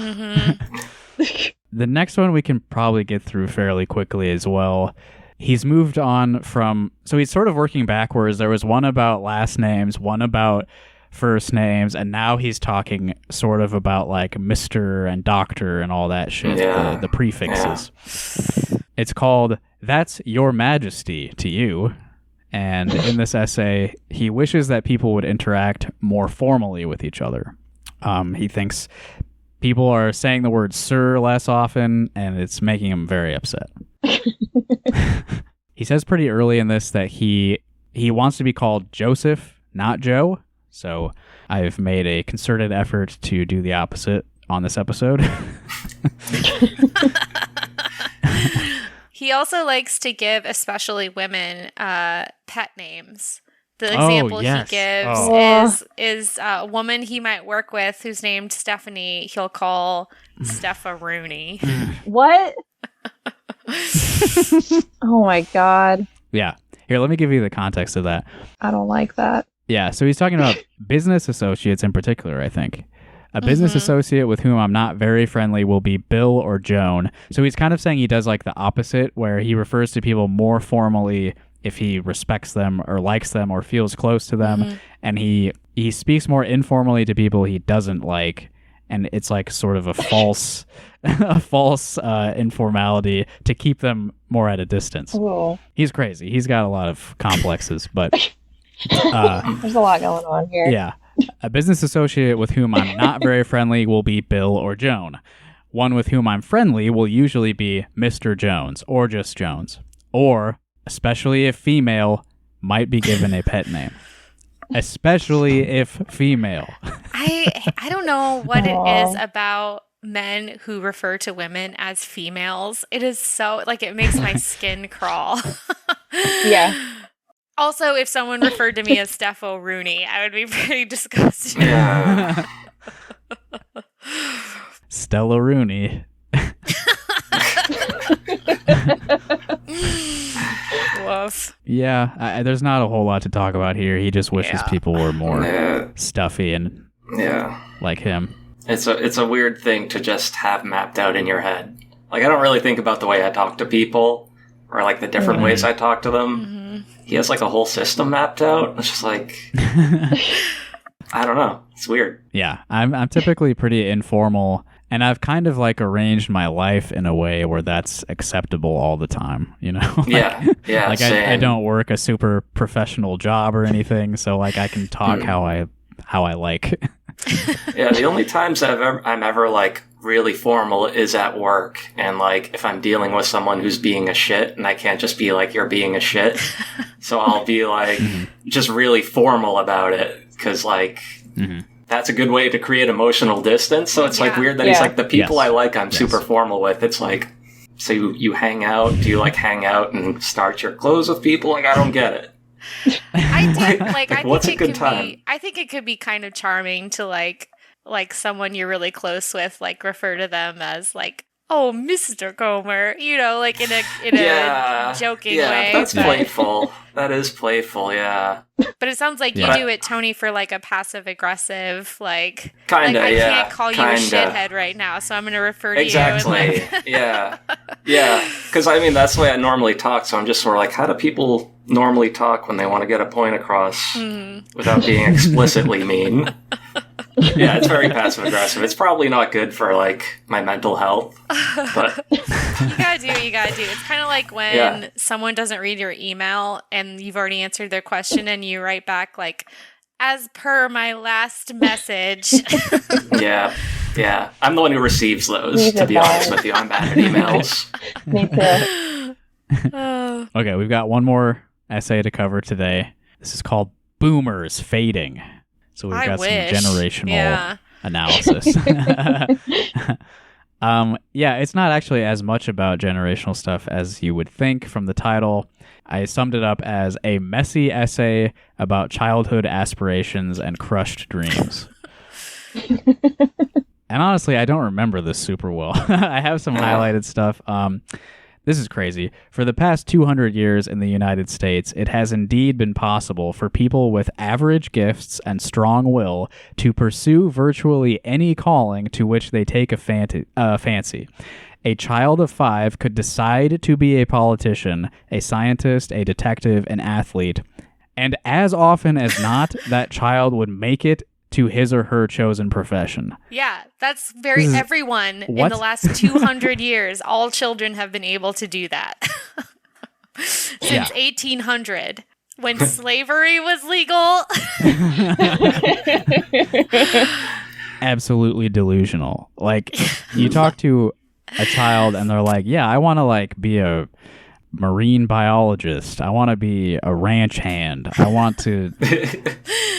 The next one we can probably get through fairly quickly as well. He's moved on from, so he's sort of working backwards. There was one about last names, one about first names, and now he's talking sort of about like Mr. and Doctor and all that shit, the prefixes. Yeah. It's called That's Your Majesty to You. And in this essay, he wishes that people would interact more formally with each other. He thinks people are saying the word sir less often, and it's making him very upset. He says pretty early in this that he wants to be called Joseph, not Joe. So I've made a concerted effort to do the opposite on this episode. He also likes to give, especially women, pet names. The example he gives is a woman he might work with who's named Stephanie. He'll call Steph-a-Rooney. What? Oh my god. Yeah. Here, let me give you the context of that. I don't like that. Yeah, so he's talking about business associates in particular, I think. A business associate with whom I'm not very friendly will be Bill or Joan. So he's kind of saying he does like the opposite, where he refers to people more formally if he respects them or likes them or feels close to them. And he speaks more informally to people he doesn't like. And it's like sort of a false informality to keep them more at a distance. Ooh. He's crazy. He's got a lot of complexes, but there's a lot going on here. Yeah. A business associate with whom I'm not very friendly will be Bill or Joan. One with whom I'm friendly will usually be Mr. Jones or just Jones. Or, especially if female, might be given a pet name. Especially if female. I don't know what it is about men who refer to women as females. It is so, like, it makes my skin crawl. Yeah. Also, if someone referred to me as Steph-a-Rooney, I would be pretty disgusted. Yeah. Stella Rooney. Woof. Yeah, there's not a whole lot to talk about here. He just wishes people were more stuffy and like him. It's a weird thing to just have mapped out in your head. Like, I don't really think about the way I talk to people or like the different ways I talk to them. He has like a whole system mapped out. It's just like, I don't know. It's weird. Yeah, I'm typically pretty informal, and I've kind of like arranged my life in a way where that's acceptable all the time, you know? Like I don't work a super professional job or anything, so like I can talk how I like. Yeah, the only times I'm ever like really formal is at work, and like if I'm dealing with someone who's being a shit, and I can't just be like, you're being a shit. So I'll be like just really formal about it, because like that's a good way to create emotional distance. So it's like weird that he's like, the people I like I'm super formal with. It's like, so you hang out, do you like hang out and start your clothes with people? Like, I don't get it. I do. Like, I what's think a good time? I think it could be kind of charming to like someone you're really close with, like refer to them as like, oh, Mr. Comer, you know, like in a joking way. That's playful. That is playful, yeah. But it sounds like you do it, Tony, for like a passive aggressive, like, kinda, like I can't call you a shithead right now, so I'm going to refer to you. Exactly. Yeah. Because I mean, that's the way I normally talk. So I'm just sort of like, how do people normally talk when they want to get a point across without being explicitly mean? Yeah, it's very passive aggressive. It's probably not good for like my mental health, but you gotta do what you gotta do. It's kind of like when someone doesn't read your email and you've already answered their question and you write back like, as per my last message. Yeah. I'm the one who receives those, to be honest with you. I'm bad at emails. Me too. Okay, we've got one more essay to cover today. This is called Boomers Fading. So we've got some generational analysis. Yeah, it's not actually as much about generational stuff as you would think from the title. I summed it up as a messy essay about childhood aspirations and crushed dreams. And honestly, I don't remember this super well. I have some highlighted stuff. This is crazy. For the past 200 years in the United States, it has indeed been possible for people with average gifts and strong will to pursue virtually any calling to which they take a fancy. A child of 5 could decide to be a politician, a scientist, a detective, an athlete, and as often as not, that child would make it to his or her chosen profession. Yeah, that's everyone in the last 200 years. All children have been able to do that. Since 1800, when slavery was legal. Absolutely delusional. Like, you talk to a child and they're like, yeah, I want to like be a marine biologist. I want to be a ranch hand. I want to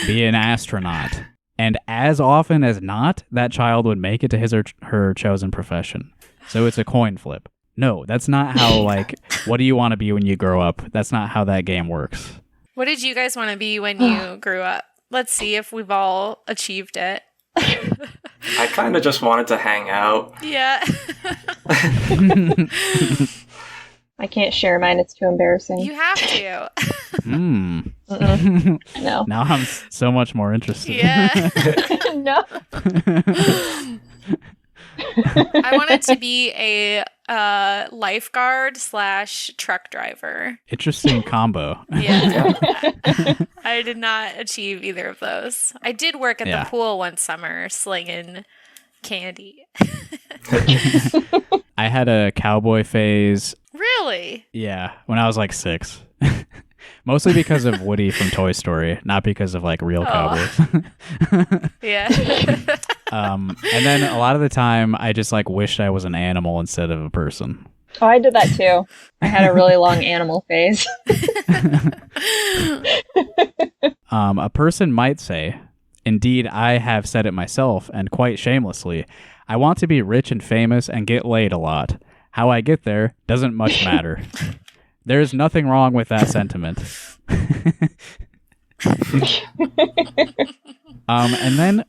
be an astronaut. And as often as not, that child would make it to his or her chosen profession. So it's a coin flip. No, that's not how, like, what do you want to be when you grow up? That's not how that game works. What did you guys want to be when you grew up? Let's see if we've all achieved it. I kind of just wanted to hang out. Yeah. I can't share mine. It's too embarrassing. You have to. No. Now I'm so much more interested. Yeah. No. I wanted to be a lifeguard / truck driver. Interesting combo. Yeah. I did not achieve either of those. I did work at the pool one summer slinging candy. I had a cowboy phase. Really? Yeah, when I was like 6. Mostly because of Woody from Toy Story, not because of like real cowboys. Yeah. And then a lot of the time, I just like wished I was an animal instead of a person. Oh, I did that too. I had a really long animal phase. A person might say, indeed, I have said it myself, and quite shamelessly, I want to be rich and famous and get laid a lot. How I get there doesn't much matter. There's nothing wrong with that sentiment. And then,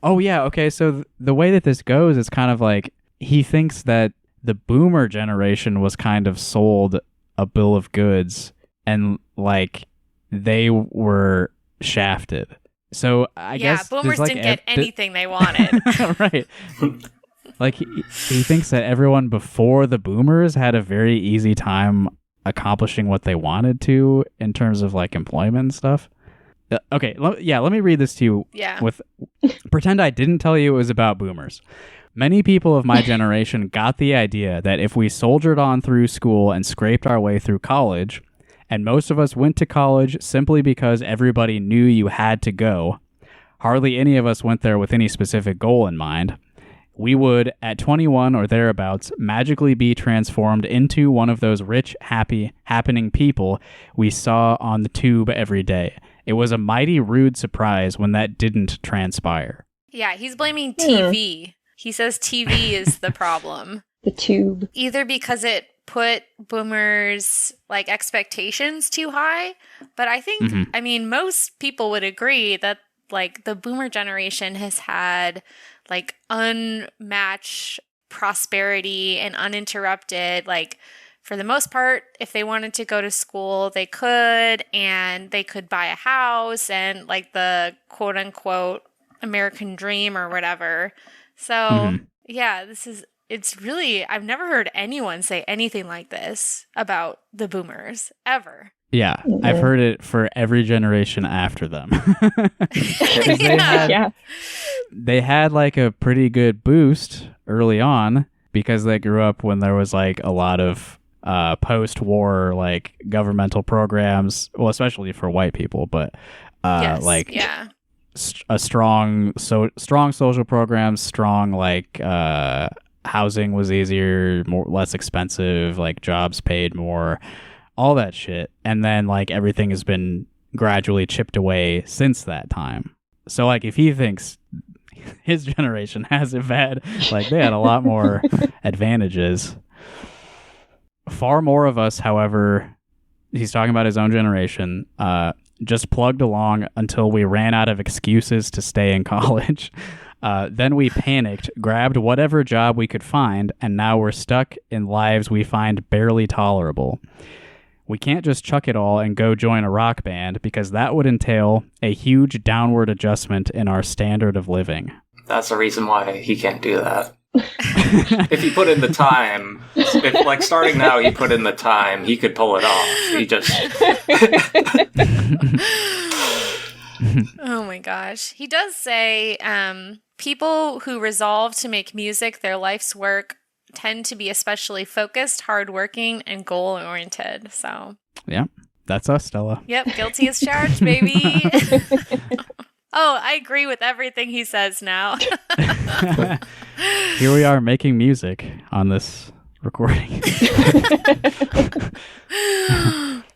so the way that this goes is kind of like, he thinks that the boomer generation was kind of sold a bill of goods and like they were shafted. So I guess boomers didn't get anything they wanted. Right. Like he thinks that everyone before the boomers had a very easy time accomplishing what they wanted to in terms of like employment and stuff. Okay, let me read this to you. Yeah. Pretend I didn't tell you it was about boomers. Many people of my generation got the idea that if we soldiered on through school and scraped our way through college, and most of us went to college simply because everybody knew you had to go, hardly any of us went there with any specific goal in mind, we would, at 21 or thereabouts, magically be transformed into one of those rich, happy, happening people we saw on the tube every day. It was a mighty rude surprise when that didn't transpire. Yeah, he's blaming TV. He says TV is the problem. The tube. Either because it put boomers' like expectations too high, but I think, I mean, most people would agree that like the boomer generation has had like unmatched prosperity and uninterrupted, like for the most part, if they wanted to go to school, they could, and they could buy a house and like the quote unquote American dream or whatever. So yeah, it's really, I've never heard anyone say anything like this about the boomers ever. Yeah, I've heard it for every generation after them. They had like a pretty good boost early on because they grew up when there was like a lot of post-war like governmental programs, well, especially for white people, but a strong social programs, strong like housing was easier, less expensive, like jobs paid more. all that shit. And then like everything has been gradually chipped away since that time. So like if he thinks his generation has it bad, like they had a lot more advantages. Far more of us, however, he's talking about his own generation, just plugged along until we ran out of excuses to stay in college. Then we panicked, grabbed whatever job we could find, and now we're stuck in lives we find barely tolerable. We can't just chuck it all and go join a rock band because that would entail a huge downward adjustment in our standard of living. That's the reason why he can't do that. If he put in the time, if like starting now he put in the time, he could pull it off. He just... Oh my gosh. He does say people who resolve to make music their life's work tend to be especially focused, hardworking, and goal-oriented. So, yeah, that's us, Stella. Yep, guilty as charged, baby. Oh, I agree with everything he says now. Here we are making music on this recording.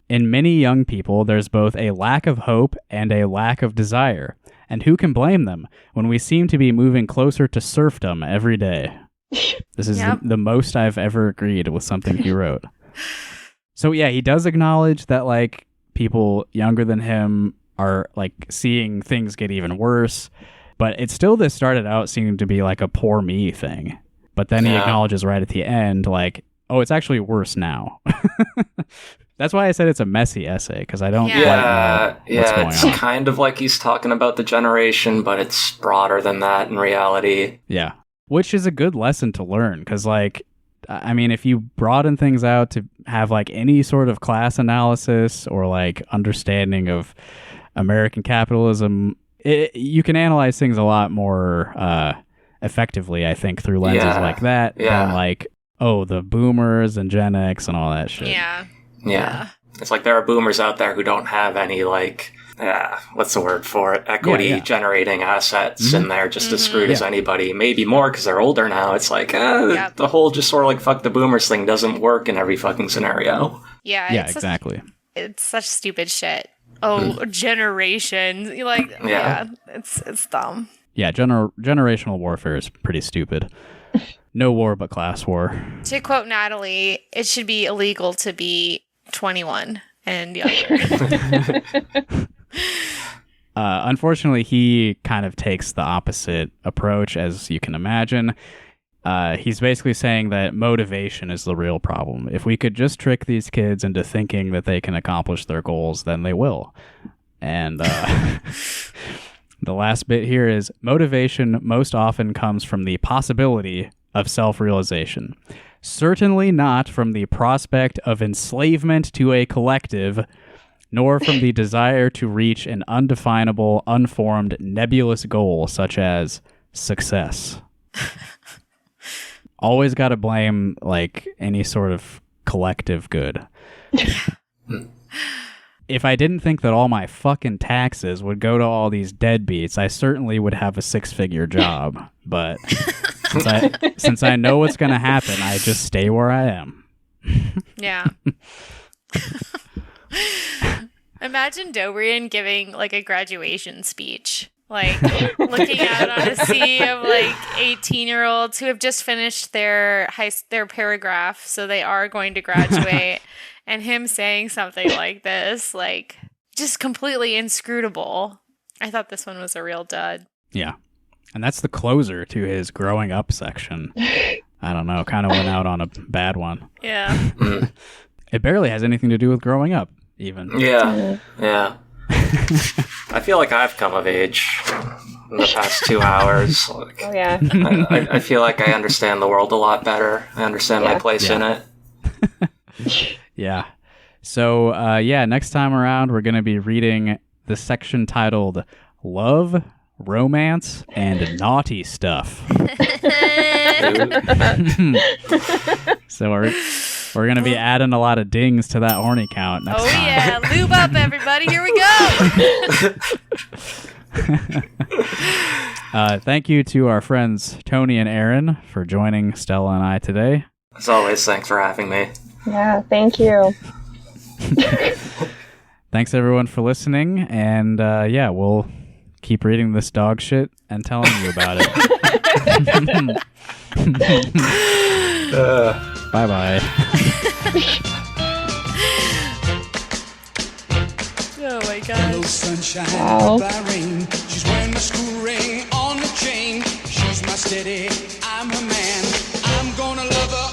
In many young people, there's both a lack of hope and a lack of desire. And who can blame them when we seem to be moving closer to serfdom every day? This is the most I've ever agreed with something he wrote. So yeah, he does acknowledge that like people younger than him are like seeing things get even worse, but it's still this started out seeming to be like a poor me thing. But then he acknowledges right at the end like, oh, it's actually worse now. That's why I said it's a messy essay, because I don't quite know what's going it's on. kind of like he's talking about the generation, but it's broader than that in reality. Yeah, which is a good lesson to learn, because, like, I mean, if you broaden things out to have, like, any sort of class analysis or, like, understanding of American capitalism, you can analyze things a lot more effectively, I think, through lenses like that than, like, oh, the boomers and Gen X and all that shit. Yeah. It's like there are boomers out there who don't have any, like, what's the word for it? Equity generating assets, and they're just as screwed as anybody. Maybe more because they're older now. It's like, the whole just sort of like fuck the boomers thing doesn't work in every fucking scenario. Yeah, exactly. It's such stupid shit. Oh, generations. It's dumb. Yeah, generational warfare is pretty stupid. No war but class war. To quote Natalie, it should be illegal to be 21 and younger. Unfortunately, he kind of takes the opposite approach, as you can imagine. He's basically saying that motivation is the real problem. If we could just trick these kids into thinking that they can accomplish their goals, then they will. And the last bit here is motivation most often comes from the possibility of self-realization. Certainly not from the prospect of enslavement to a collective, nor from the desire to reach an undefinable, unformed, nebulous goal such as success. Always got to blame, like, any sort of collective good. If I didn't think that all my fucking taxes would go to all these deadbeats, I certainly would have a 6-figure job. But since I know what's going to happen, I just stay where I am. Yeah. Imagine Doughbrain giving, like, a graduation speech. Like, looking out on a sea of, like, 18-year-olds who have just finished their paragraph, so they are going to graduate, and him saying something like this, like, just completely inscrutable. I thought this one was a real dud. Yeah. And that's the closer to his growing up section. I don't know, kind of went out on a bad one. Yeah. It barely has anything to do with growing up, even. Yeah. I feel like I've come of age in the past 2 hours. Like, Oh, yeah. I feel like I understand the world a lot better. I understand my place in it. Yeah. So, next time around, we're going to be reading the section titled Love, Romance, and Naughty Stuff. So we're going to be adding a lot of dings to that horny count next time. Yeah. Lube up, everybody. Here we go. Thank you to our friends Toni and Erin for joining Stella and I today. As always, thanks for having me. Yeah, thank you. Thanks everyone for listening, and yeah, we'll keep reading this dog shit and telling you about it. Bye bye. Oh my Hello, god. sunshine, Wow. goodbye rain. She's wearing my school ring on the chain. She's my steady, I'm her man. I'm gonna love her